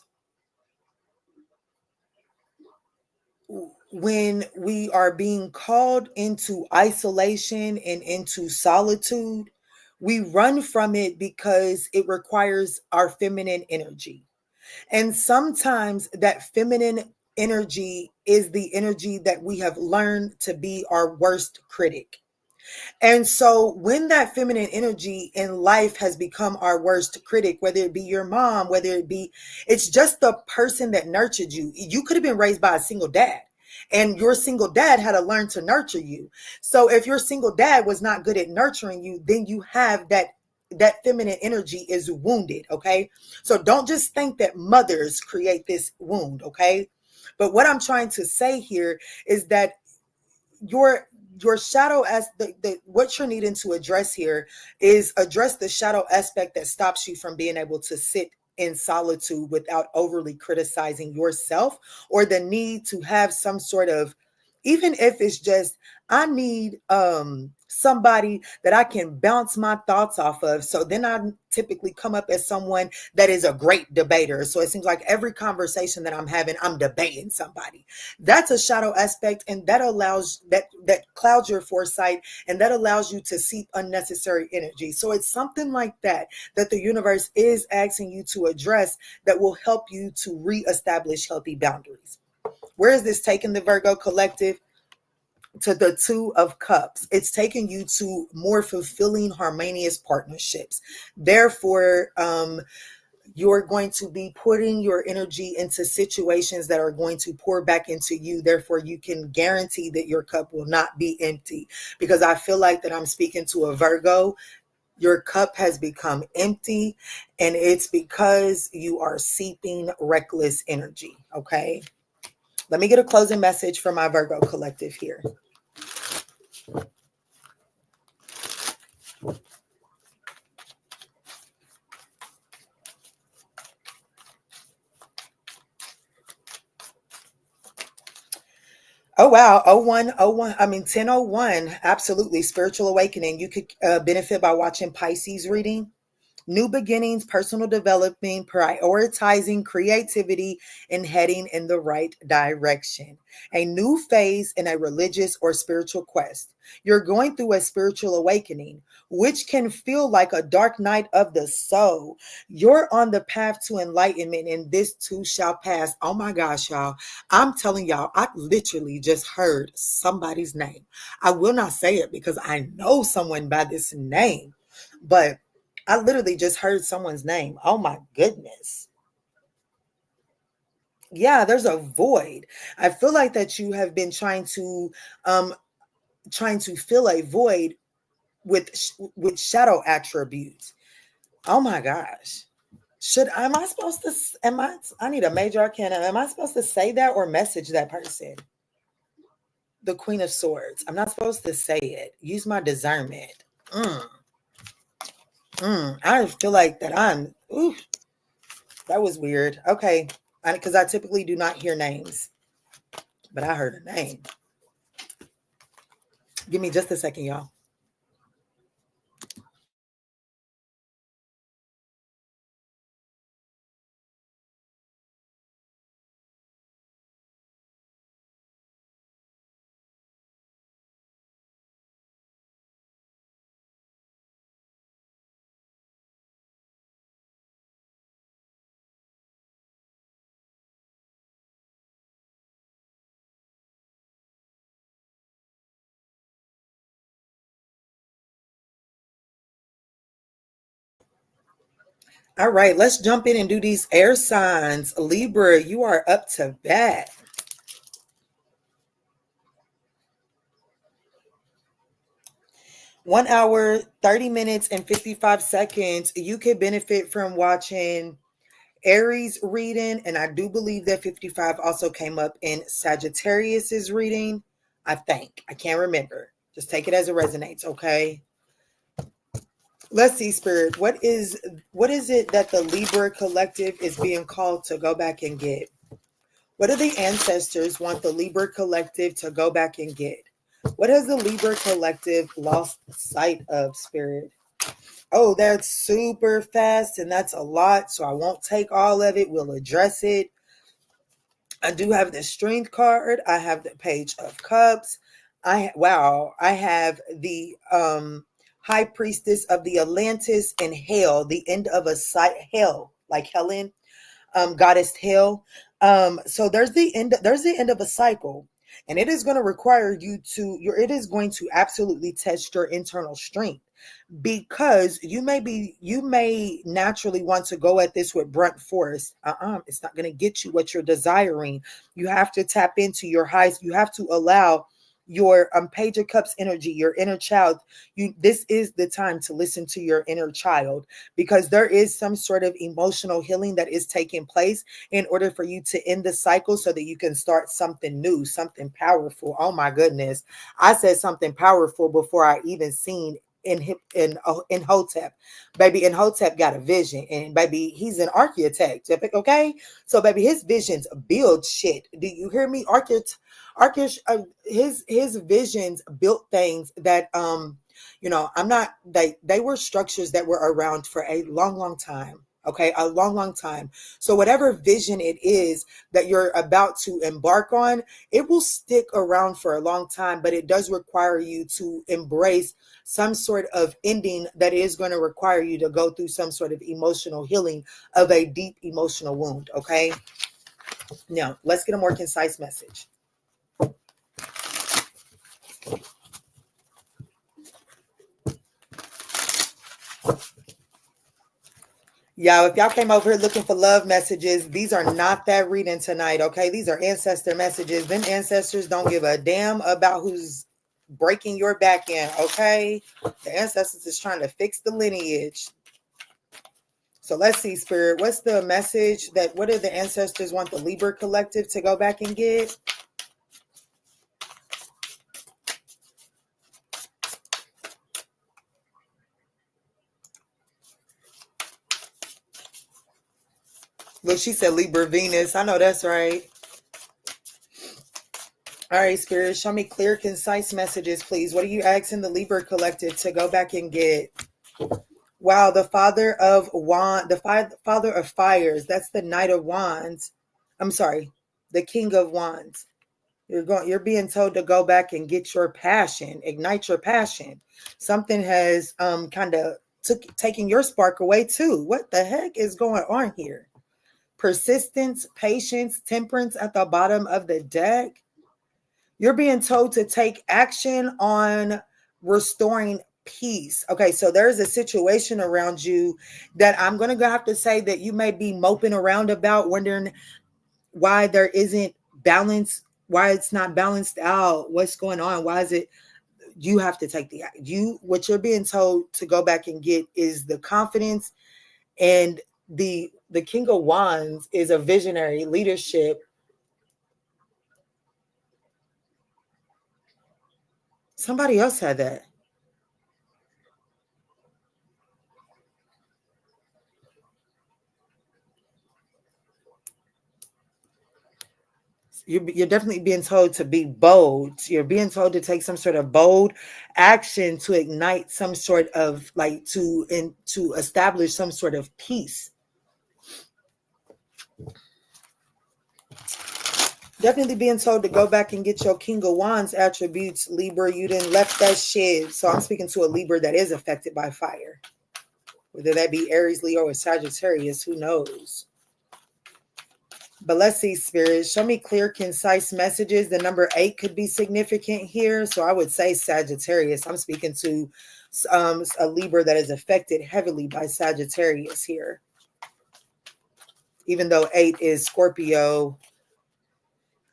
when we are being called into isolation and into solitude, we run from it because it requires our feminine energy. And sometimes that feminine energy is the energy that we have learned to be our worst critic. And so when that feminine energy in life has become our worst critic, whether it be your mom, it's just the person that nurtured you. You could have been raised by a single dad, and your single dad had to learn to nurture you. So if your single dad was not good at nurturing you, then you have that feminine energy is wounded. Okay. So don't just think that mothers create this wound. Okay. But what I'm trying to say here is that your shadow, as what you're needing to address here is address the shadow aspect that stops you from being able to sit in solitude without overly criticizing yourself, or the need to have some sort of, even if it's just, I need somebody that I can bounce my thoughts off of. So then I typically come up as someone that is a great debater. So it seems like every conversation that I'm having, I'm debating somebody. That's a shadow aspect, and that allows that clouds your foresight, and that allows you to seep unnecessary energy. So it's something like that the universe is asking you to address, that will help you to reestablish healthy boundaries. Where is this taking the Virgo collective? To the Two of Cups. It's taking you to more fulfilling, harmonious partnerships. Therefore, you're going to be putting your energy into situations that are going to pour back into you. Therefore, you can guarantee that your cup will not be empty, because I feel like that I'm speaking to a Virgo. Your cup has become empty, and it's because you are seeping reckless energy. Okay. Let me get a closing message for my Virgo collective here. Oh, wow. 0101. 1001. Absolutely. Spiritual awakening. You could benefit by watching Pisces reading. New beginnings, personal development, prioritizing creativity, and heading in the right direction. A new phase in a religious or spiritual quest. You're going through a spiritual awakening, which can feel like a dark night of the soul. You're on the path to enlightenment, and this too shall pass. Oh my gosh, y'all. I'm telling y'all, I literally just heard somebody's name. I will not say it because I know someone by this name, but I literally just heard someone's name. Oh my goodness. Yeah, there's a void. I feel like that you have been trying to fill a void with shadow attributes. Oh my gosh. Am I supposed to I need a major arcana. Am I supposed to say that or message that person? The Queen of Swords. I'm not supposed to say it. Use my discernment. I feel like that that was weird. Okay. Because I typically do not hear names, but I heard a name. Give me just a second, y'all. All right, let's jump in and do these air signs. Libra, you are up to bat. One hour, 30 minutes, and 55 seconds. You could benefit from watching Aries reading, and I do believe that 55 also came up in Sagittarius's reading. I think. I can't remember. Just take it as it resonates, okay? Let's see, Spirit. What is it that the Libra collective is being called to go back and get? What do the ancestors want the Libra collective to go back and get? What has the Libra collective lost sight of, Spirit? Oh, that's super fast, and that's a lot, so I won't take all of it. We'll address it. I do have the Strength card. I have the Page of Cups. I have the High Priestess of the Atlantis and Hell, the end of a Hell, like Helen, Goddess Hell. So there's the end of a cycle, and it is going to require it is going to absolutely test your internal strength, because you may naturally want to go at this with blunt force. It's not going to get you what you're desiring. You have to tap into your highs. You have to allow your Page of Cups energy, your inner child. This is the time to listen to your inner child, because there is some sort of emotional healing that is taking place in order for you to end the cycle so that you can start something new, something powerful. Oh my goodness. I said something powerful before I even seen in Hotep. Baby, in Hotep got a vision, and baby, he's an architect. Okay, so baby, his visions build shit. Do you hear me? His visions built things that I'm not. They were structures that were around for a long time. Okay, a long time. So whatever vision it is that you're about to embark on, it will stick around for a long time, but it does require you to embrace some sort of ending that is going to require you to go through some sort of emotional healing of a deep emotional wound. Okay, now let's get a more concise message. Y'all, if y'all came over here looking for love messages, these are not that reading tonight, okay? These are ancestor messages. Them ancestors don't give a damn about who's breaking your back end, okay? The ancestors is trying to fix the lineage. So let's see, Spirit. What's the message what do the ancestors want the Libra collective to go back and get? Look, she said Libra Venus. I know that's right. All right, Spirit, show me clear, concise messages, please. What are you asking the Libra collective to go back and get? Wow, the father of father of fires. That's the Knight of Wands. I'm sorry, the King of Wands. You're being told to go back and get your passion, ignite your passion. Something has kind of taking your spark away too. What the heck is going on here? Persistence, patience, temperance at the bottom of the deck. You're being told to take action on restoring peace. Okay, so there's a situation around you that I'm going to have to say that you may be moping around about, wondering why there isn't balance, why it's not balanced out, what's going on, why is it you have to take what you're being told to go back and get is the confidence, and the King of Wands is a visionary leadership. Somebody else had that. You're definitely being told to be bold. You're being told to take some sort of bold action to ignite some sort of to establish some sort of peace. Definitely being told to go back and get your King of Wands attributes, Libra. You didn't left that shit. So I'm speaking to a Libra that is affected by fire. Whether that be Aries, Leo, or Sagittarius, who knows? But let's see, Spirit. Show me clear, concise messages. The number 8 could be significant here. So I would say Sagittarius. I'm speaking to a Libra that is affected heavily by Sagittarius here. Even though 8 is Scorpio.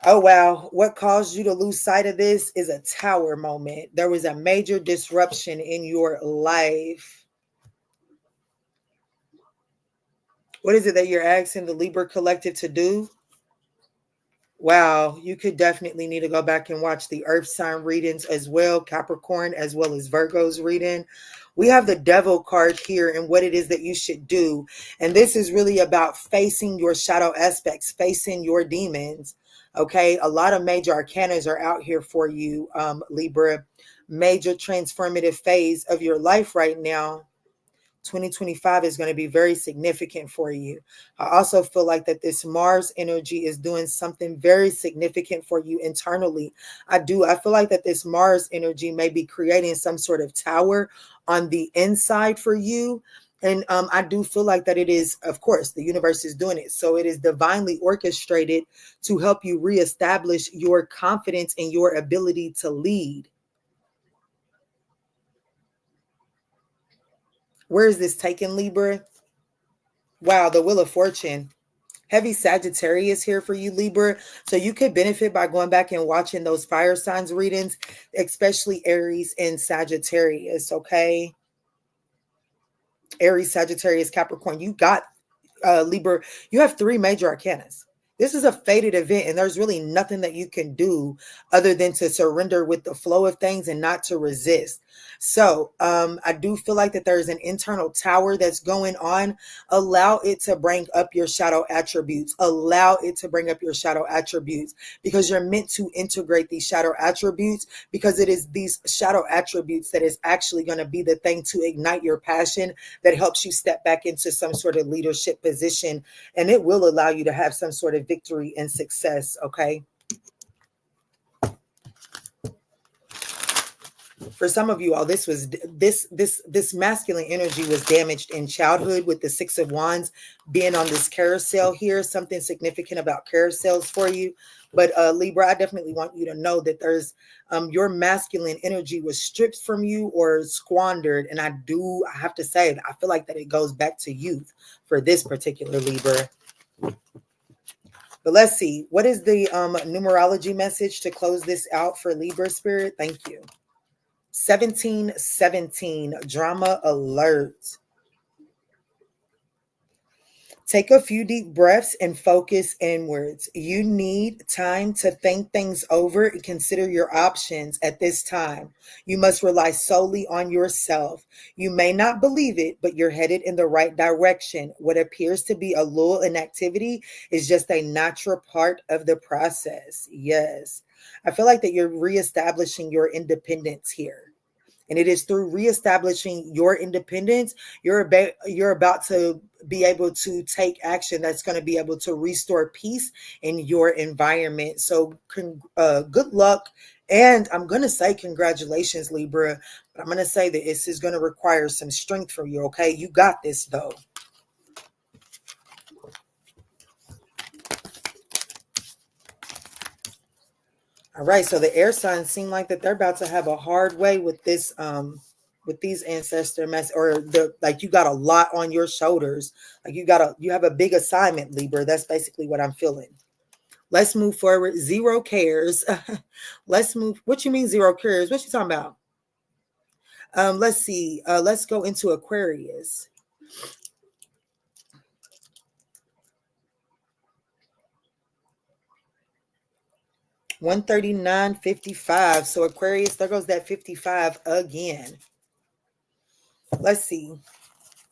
Oh, wow. What caused you to lose sight of this is a tower moment. There was a major disruption in your life. What is it that you're asking the Libra collective to do? Wow, you could definitely need to go back and watch the Earth sign readings as well, Capricorn, as well as Virgo's reading. We have the Devil card here and what it is that you should do. And this is really about facing your shadow aspects, facing your demons. Okay, a lot of major arcanas are out here for you, Libra. Major transformative phase of your life right now. 2025 is going to be very significant for you. I also feel like that this Mars energy is doing something very significant for you internally. I feel like that this Mars energy may be creating some sort of tower on the inside for you. And I do feel like that it is, of course, the universe is doing it. So it is divinely orchestrated to help you reestablish your confidence and your ability to lead. Where is this taken, Libra? Wow, the Wheel of Fortune. Heavy Sagittarius here for you, Libra. So you could benefit by going back and watching those fire signs readings, especially Aries and Sagittarius, okay? Aries, Sagittarius, Capricorn. You got Libra. You have 3 major arcanas. This is a fated event, and there's really nothing that you can do other than to surrender with the flow of things and not to resist. So I do feel like that there's an internal tower that's going on. Allow it to bring up your shadow attributes. Allow it to bring up your shadow attributes, because you're meant to integrate these shadow attributes, because it is these shadow attributes that is actually going to be the thing to ignite your passion, that helps you step back into some sort of leadership position, and it will allow you to have some sort of victory and success, okay? For some of you all, this masculine energy was damaged in childhood with the 6 of Wands being on this carousel here. Something significant about carousels for you. But Libra, I definitely want you to know that there's your masculine energy was stripped from you or squandered. And I have to say, I feel like that it goes back to youth for this particular Libra. But let's see, what is the numerology message to close this out for Libra spirit? Thank you. 1717, drama alert. Take a few deep breaths and focus inwards. You need time to think things over and consider your options at this time. You must rely solely on yourself. You may not believe it, but you're headed in the right direction. What appears to be a lull in activity is just a natural part of the process. Yes. I feel like that you're reestablishing your independence here. And it is through reestablishing your independence, you're about to be able to take action that's going to be able to restore peace in your environment. So good luck. And I'm going to say congratulations, Libra. But I'm going to say that this is going to require some strength from you, okay? You got this, though. All right, so the air signs seem like that they're about to have a hard way with this, with these ancestor mess, or the like. You got a lot on your shoulders. Like you have a big assignment, Libra. That's basically what I'm feeling. Let's move forward. Zero cares. Let's move. What you mean zero cares? What you talking about? Let's see. Let's go into Aquarius. $139.55. So Aquarius, there goes that 55 again. Let's see.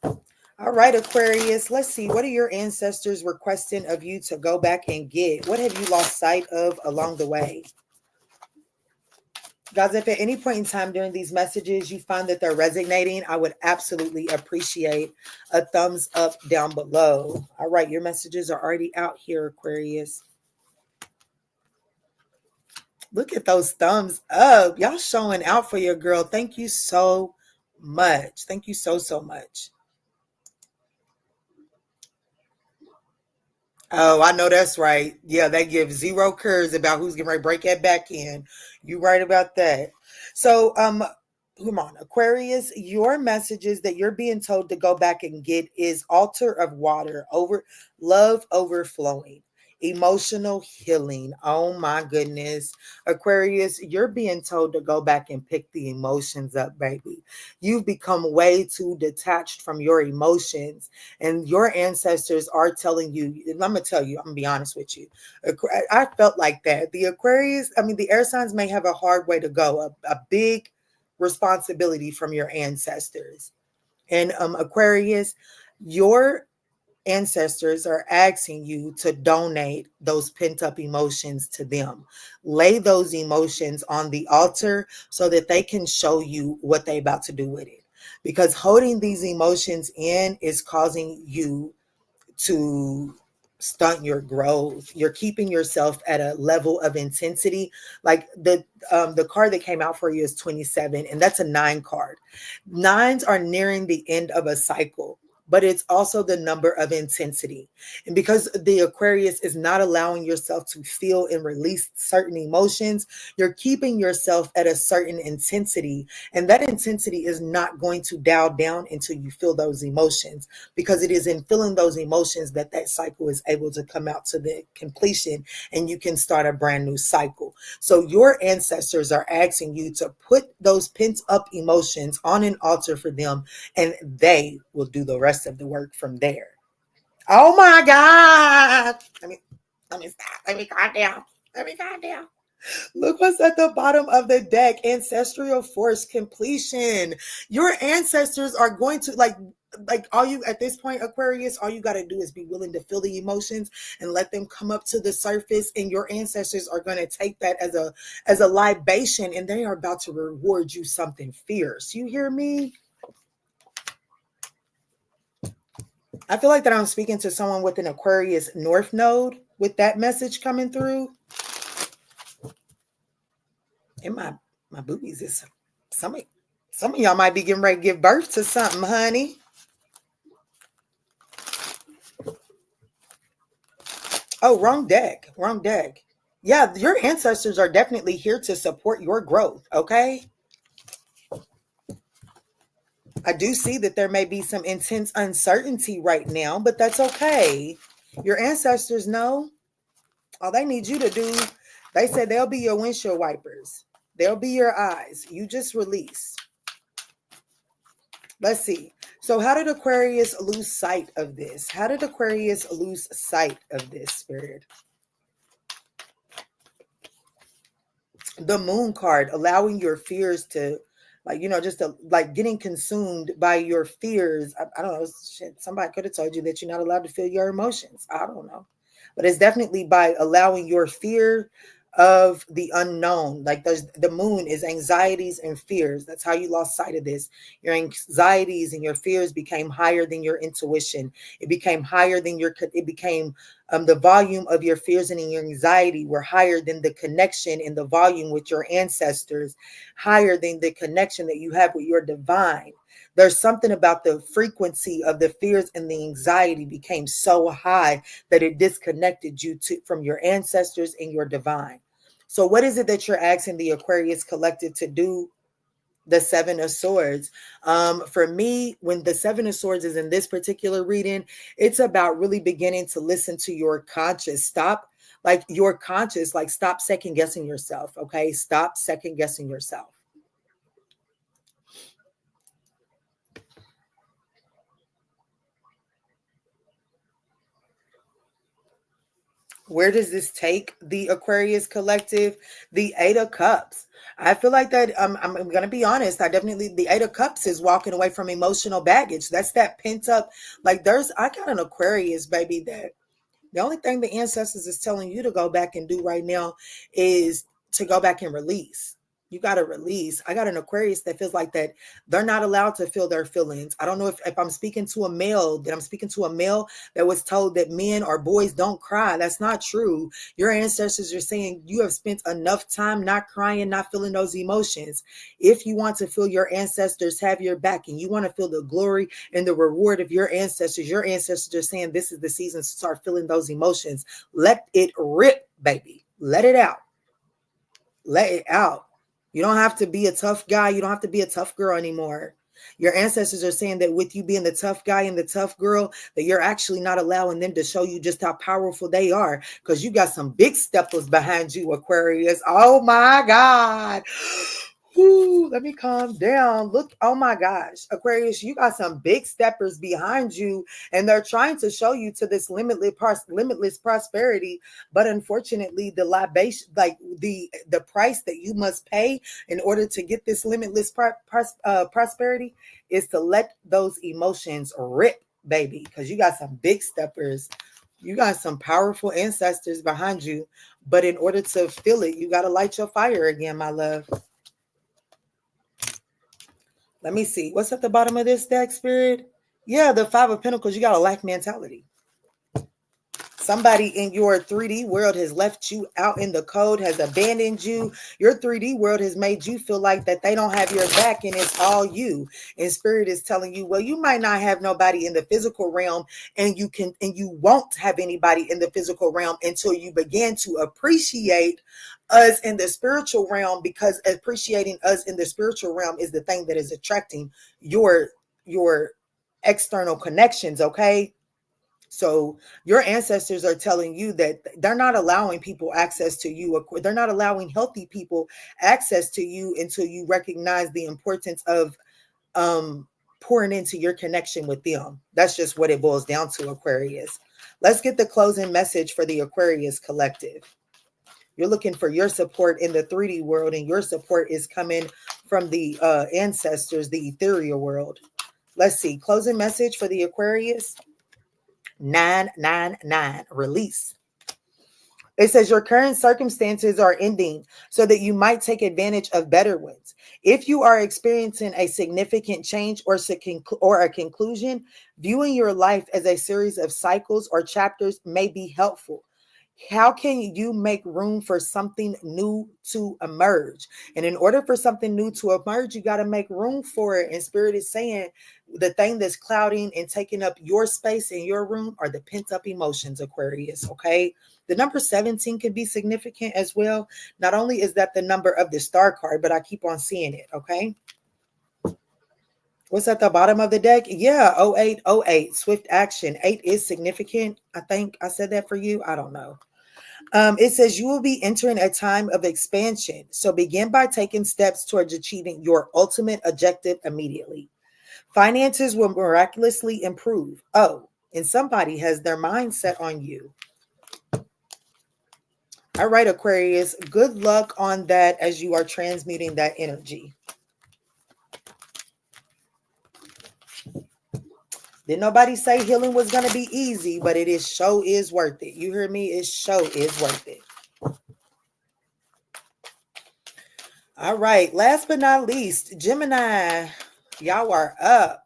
All right, Aquarius, let's see. What are your ancestors requesting of you to go back and get? What have you lost sight of along the way? Guys, if at any point in time during these messages you find that they're resonating, I would absolutely appreciate a thumbs up down below. All right, your messages are already out here, Aquarius. Look at those thumbs up. Y'all showing out for your girl. Thank you so much. Thank you so much. Oh, I know that's right. Yeah, they give zero cares about who's getting ready to break that back in. You right about that. So, come on, Aquarius, your messages that you're being told to go back and get is altar of water, over love overflowing, emotional healing. Oh my goodness. Aquarius, you're being told to go back and pick the emotions up, baby. You've become way too detached from your emotions, and your ancestors are telling you, I'm going to tell you, I'm going to be honest with you. I felt like that. The Aquarius, I mean, the air signs may have a hard way to go, a big responsibility from your ancestors. And Aquarius, your ancestors are asking you to donate those pent up emotions to them. Lay those emotions on the altar so that they can show you what they're about to do with it. Because holding these emotions in is causing you to stunt your growth. You're keeping yourself at a level of intensity. Like the card that came out for you is 27, and that's a 9 card. 9s are nearing the end of a cycle, but it's also the number of intensity. And because the Aquarius is not allowing yourself to feel and release certain emotions, you're keeping yourself at a certain intensity. And that intensity is not going to dial down until you feel those emotions, because it is in feeling those emotions that that cycle is able to come out to the completion and you can start a brand new cycle. So your ancestors are asking you to put those pent up emotions on an altar for them, and they will do the rest of the work from there. Oh my God. Let me stop. Let me calm down. Let me calm down. Look what's at the bottom of the deck. Ancestral force completion. Your ancestors are going to like all you at this point, Aquarius, all you got to do is be willing to feel the emotions and let them come up to the surface, and your ancestors are going to take that as a libation, and they are about to reward you something fierce. You hear me? I feel like that I'm speaking to someone with an Aquarius North Node with that message coming through. And my boobies is some of y'all might be getting ready to give birth to something, honey. Oh, wrong deck. Wrong deck. Yeah, your ancestors are definitely here to support your growth, okay? I do see that there may be some intense uncertainty right now, but that's okay. Your ancestors know. All they need you to do, they said they'll be your windshield wipers. They'll be your eyes. You just release. Let's see. So how did Aquarius lose sight of this? How did Aquarius lose sight of this, Spirit? The Moon card, allowing your fears to, like, just to, like, getting consumed by your fears. I don't know. Shit, somebody could have told you that you're not allowed to feel your emotions. I don't know. But it's definitely by allowing your fear of the unknown. Like the moon is anxieties and fears. That's how you lost sight of this. Your anxieties and your fears became higher than your intuition. It became higher than it became the volume of your fears and your anxiety were higher than the connection and the volume with your ancestors, higher than the connection that you have with your divine. There's something about the frequency of the fears and the anxiety became so high that it disconnected you from your ancestors and your divine. So what is it that you're asking the Aquarius collective to do? The Seven of Swords. For me, when the Seven of Swords is in this particular reading, it's about really beginning to listen to your conscious. Stop second guessing yourself. Okay. Stop second guessing yourself. Where does this take the Aquarius collective? The Eight of Cups. I feel like that I'm going to be honest. The Eight of Cups is walking away from emotional baggage. That's that pent up. Like I got an Aquarius, baby, that the only thing the ancestors is telling you to go back and do right now is to go back and release. You got to release. I got an Aquarius that feels like that they're not allowed to feel their feelings. I don't know if I'm speaking to a male, that I'm speaking to a male that was told that men or boys don't cry. That's not true. Your ancestors are saying you have spent enough time not crying, not feeling those emotions. If you want to feel your ancestors have your back and you want to feel the glory and the reward of your ancestors are saying this is the season to start feeling those emotions. Let it rip, baby. Let it out. Let it out. You don't have to be a tough guy. You don't have to be a tough girl anymore. Your ancestors are saying that with you being the tough guy and the tough girl, that you're actually not allowing them to show you just how powerful they are, because you got some big steppers behind you, Aquarius. Oh my God. Ooh, let me calm down. Look, oh my gosh, Aquarius, you got some big steppers behind you, and they're trying to show you to this limitless prosperity. But unfortunately, the libation, like the price that you must pay in order to get this limitless prosperity, is to let those emotions rip, baby, because you got some big steppers. You got some powerful ancestors behind you. But in order to feel it, you got to light your fire again, my love. Let me see. What's at the bottom of this deck, Spirit? Yeah, the Five of Pentacles. You got a lack mentality. Somebody in your 3D world has left you out in the cold, has abandoned you. Your 3D world has made you feel like that they don't have your back and it's all you. And Spirit is telling you, well, you might not have nobody in the physical realm, and you won't have anybody in the physical realm until you begin to appreciate us in the spiritual realm, because appreciating us in the spiritual realm is the thing that is attracting your external connections. Okay. So your ancestors are telling you that they're not allowing people access to you. They're not allowing healthy people access to you until you recognize the importance of pouring into your connection with them. That's just what it boils down to, Aquarius. Let's get the closing message for the Aquarius collective. You're looking for your support in the 3D world, and your support is coming from the ancestors, the ethereal world. Let's see. Closing message for the Aquarius. 999, release. It says your current circumstances are ending so that you might take advantage of better ones. If you are experiencing a significant change or a conclusion, viewing your life as a series of cycles or chapters may be helpful. How can you make room for something new to emerge? And in order for something new to emerge, you got to make room for it. And Spirit is saying the thing that's clouding and taking up your space in your room are the pent up emotions, Aquarius. Okay. The number 17 can be significant as well. Not only is that the number of the star card, but I keep on seeing it. Okay. What's at the bottom of the deck? Yeah, 0808, swift action. 8 is significant. I think I said that for you. I don't know. It says you will be entering a time of expansion. So begin by taking steps towards achieving your ultimate objective immediately. Finances will miraculously improve. Oh, and somebody has their mind set on you. All right, Aquarius, good luck on that as you are transmuting that energy. Didn't nobody say healing was going to be easy, but it is worth it. You hear me? It is worth it. All right. Last but not least, Gemini, y'all are up.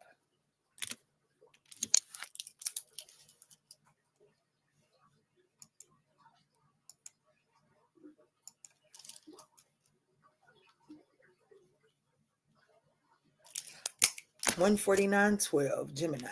$149.12, Gemini.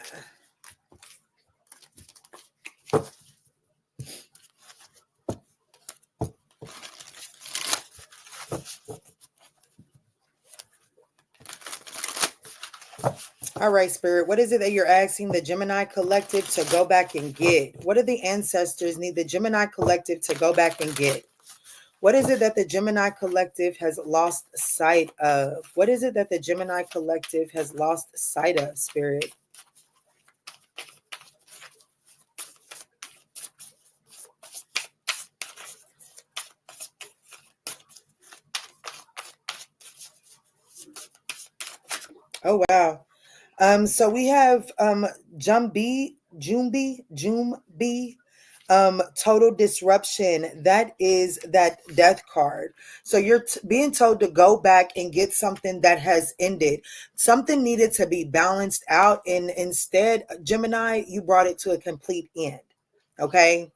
All right, Spirit, what is it that you're asking the Gemini Collective to go back and get? What do the ancestors need the Gemini Collective to go back and get? What is it that the Gemini Collective has lost sight of? What is it that the Gemini Collective has lost sight of, Spirit? Oh, wow. So we have Jumbi, total disruption. That is that death card. So you're being told to go back and get something that has ended. Something needed to be balanced out, and instead, Gemini, you brought it to a complete end. Okay.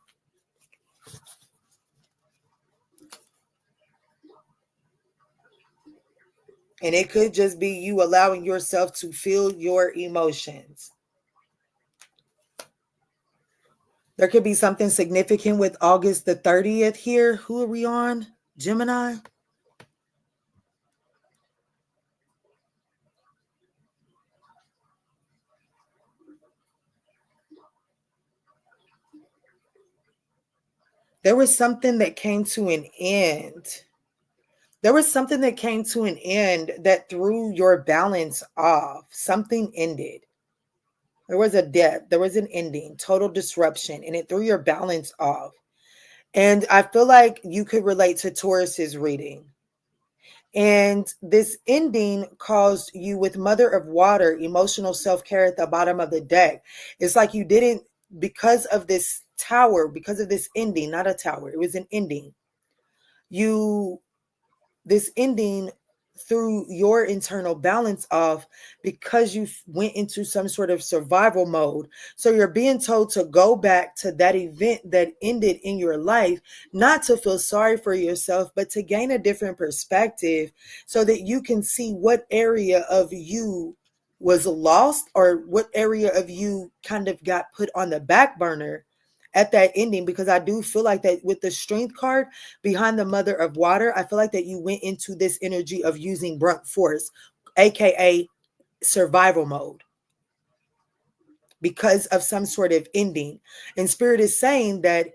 And it could just be you allowing yourself to feel your emotions. There could be something significant with August the 30th here. Who are we on? Gemini? There was something that came to an end. There was something that came to an end that threw your balance off. Something ended. There was a death. There was an ending, total disruption, and it threw your balance off. And I feel like you could relate to Taurus's reading. And this ending caused you with Mother of Water, emotional self-care at the bottom of the deck. It's like you didn't, because of this tower, because of this ending, not a tower, it was an ending. This ending threw your internal balance off because you went into some sort of survival mode. So you're being told to go back to that event that ended in your life, not to feel sorry for yourself, but to gain a different perspective so that you can see what area of you was lost or what area of you kind of got put on the back burner at that ending. Because I do feel like that with the Strength card behind the Mother of Water, I feel like that you went into this energy of using brunt force, aka survival mode, because of some sort of ending. And Spirit is saying that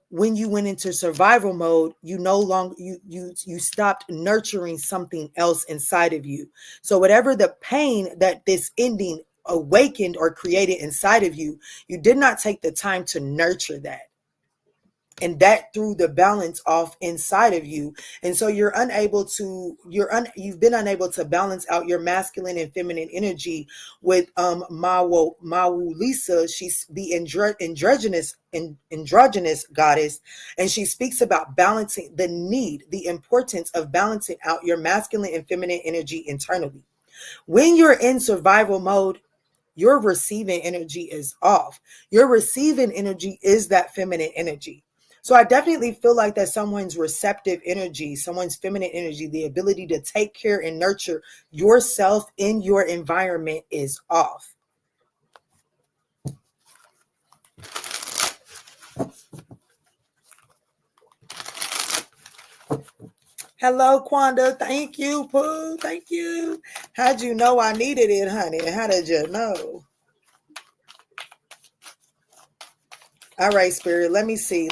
when you went into survival mode, you no longer you stopped nurturing something else inside of you. So whatever the pain that this ending awakened or created inside of you, you did not take the time to nurture that. And that threw the balance off inside of you. And so you've been unable to balance out your masculine and feminine energy with Mawu Lisa. She's the androgynous goddess, and she speaks about balancing the importance of balancing out your masculine and feminine energy internally. When you're in survival mode, your receiving energy is off. Your receiving energy is that feminine energy. So I definitely feel like that someone's receptive energy, someone's feminine energy, the ability to take care and nurture yourself in your environment is off. Hello, Quanda. Thank you, Pooh. Thank you. How'd you know I needed it, honey? How did you know? All right, Spirit. Let me see.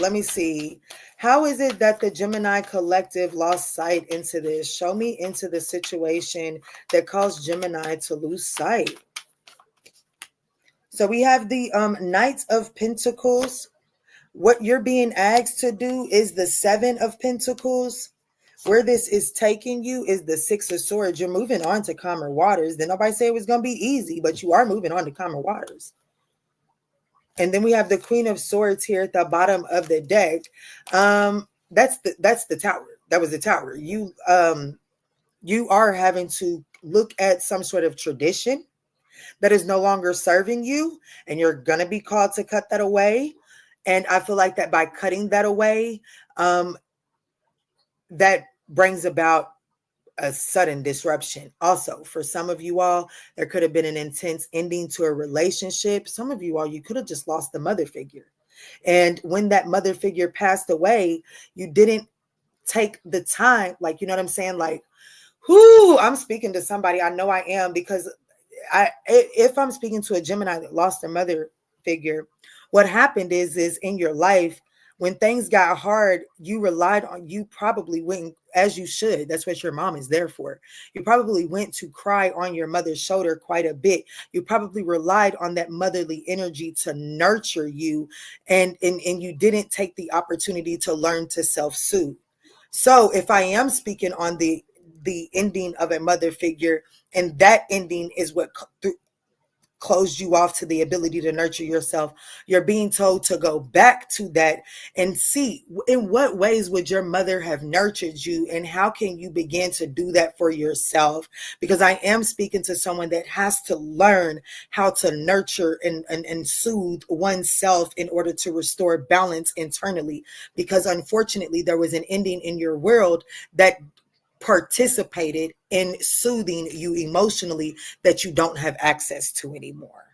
How is it that the Gemini Collective lost sight into this? Show me into the situation that caused Gemini to lose sight. So we have the Knights of Pentacles. What you're being asked to do is the Seven of Pentacles. Where this is taking you is the Six of Swords. You're moving on to calmer waters. Then nobody say it was going to be easy, but you are moving on to calmer waters. And then we have the Queen of Swords here at the bottom of the deck. That's the Tower. That was the Tower. You are having to look at some sort of tradition that is no longer serving you, and you're going to be called to cut that away. And I feel like that by cutting that away, that brings about a sudden disruption. Also, for some of you all, there could have been an intense ending to a relationship. Some of you all, you could have just lost the mother figure. And when that mother figure passed away, you didn't take the time, like, you know what I'm saying? Like, whoo, I'm speaking to somebody. I know I am, because if I'm speaking to a Gemini that lost their mother figure, what happened is in your life, when things got hard, you probably went, as you should. That's what your mom is there for. You probably went to cry on your mother's shoulder quite a bit. You probably relied on that motherly energy to nurture you, and you didn't take the opportunity to learn to self-soothe. So if I am speaking on the ending of a mother figure, and that ending is what closed you off to the ability to nurture yourself, you're being told to go back to that and see in what ways would your mother have nurtured you, and how can you begin to do that for yourself. Because I am speaking to someone that has to learn how to nurture and soothe oneself in order to restore balance internally, because unfortunately there was an ending in your world that participated in soothing you emotionally that you don't have access to anymore.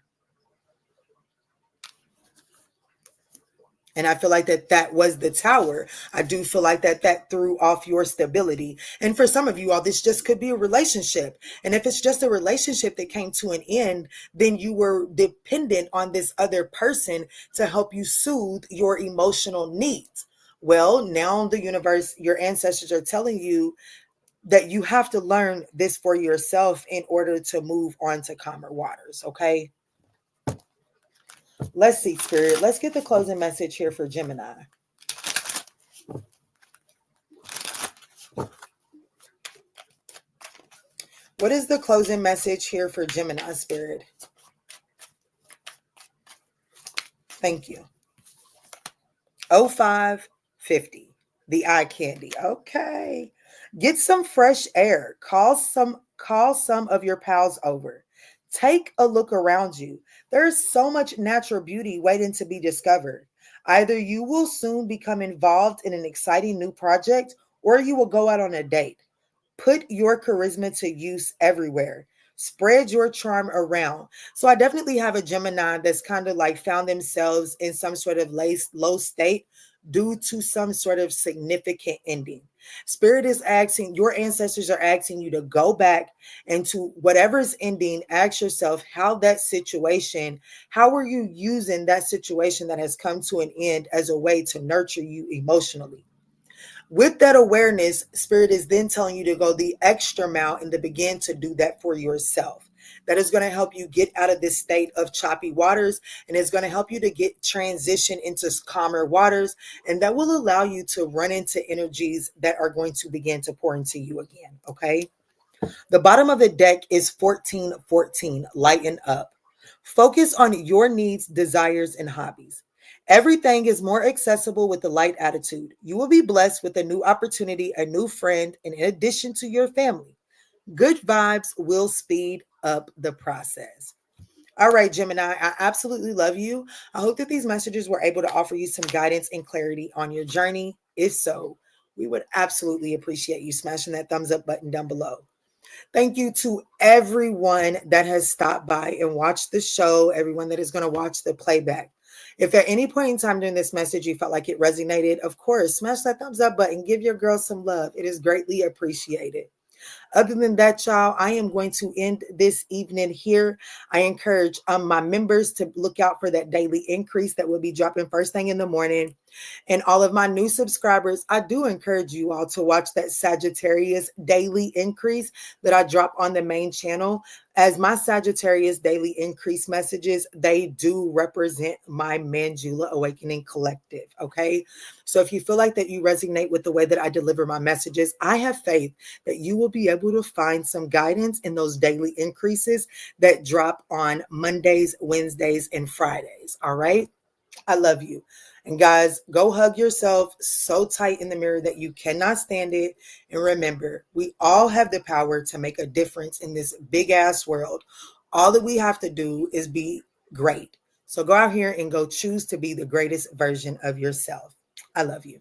And I feel like that was the Tower. I do feel like that threw off your stability. And for some of you all, this just could be a relationship. And if it's just a relationship that came to an end, then you were dependent on this other person to help you soothe your emotional needs. Well, now the universe, your ancestors are telling you that you have to learn this for yourself in order to move on to calmer waters, okay? Let's see, Spirit. Let's get the closing message here for Gemini. What is the closing message here for Gemini, Spirit? Thank you. 0550, the eye candy. Okay. Get some fresh air. Call some of your pals over. Take a look around you. There's so much natural beauty waiting to be discovered. Either you will soon become involved in an exciting new project, or you will go out on a date. Put your charisma to use everywhere. Spread your charm around. So I definitely have a Gemini that's kind of like found themselves in some sort of low state due to some sort of significant ending. Spirit is asking, your ancestors are asking you to go back and to whatever's ending, ask yourself how are you using that situation that has come to an end as a way to nurture you emotionally? With that awareness, Spirit is then telling you to go the extra mile and to begin to do that for yourself. That is going to help you get out of this state of choppy waters, and it's going to help you to get transition into calmer waters. And that will allow you to run into energies that are going to begin to pour into you again. Okay. The bottom of the deck is 1414, lighten up. Focus on your needs, desires, and hobbies. Everything is more accessible with the light attitude. You will be blessed with a new opportunity, a new friend, and in addition to your family. Good vibes will speed up the process. All right, Gemini, I absolutely love you. I hope that these messages were able to offer you some guidance and clarity on your journey. If so, we would absolutely appreciate you smashing that thumbs up button down below. Thank you to everyone that has stopped by and watched the show, everyone that is going to watch the playback. If at any point in time during this message you felt like it resonated, of course, smash that thumbs up button. Give your girl some love. It is greatly appreciated. Other than that, y'all, I am going to end this evening here. I encourage my members to look out for that daily increase that will be dropping first thing in the morning. And all of my new subscribers, I do encourage you all to watch that Sagittarius daily increase that I drop on the main channel. As my Sagittarius daily increase messages, they do represent my Manjula Awakening Collective, okay? So if you feel like that you resonate with the way that I deliver my messages, I have faith that you will be able to find some guidance in those daily increases that drop on Mondays, Wednesdays, and Fridays, all right? I love you. And guys, go hug yourself so tight in the mirror that you cannot stand it. And remember, we all have the power to make a difference in this big ass world. All that we have to do is be great. So go out here and go choose to be the greatest version of yourself. I love you.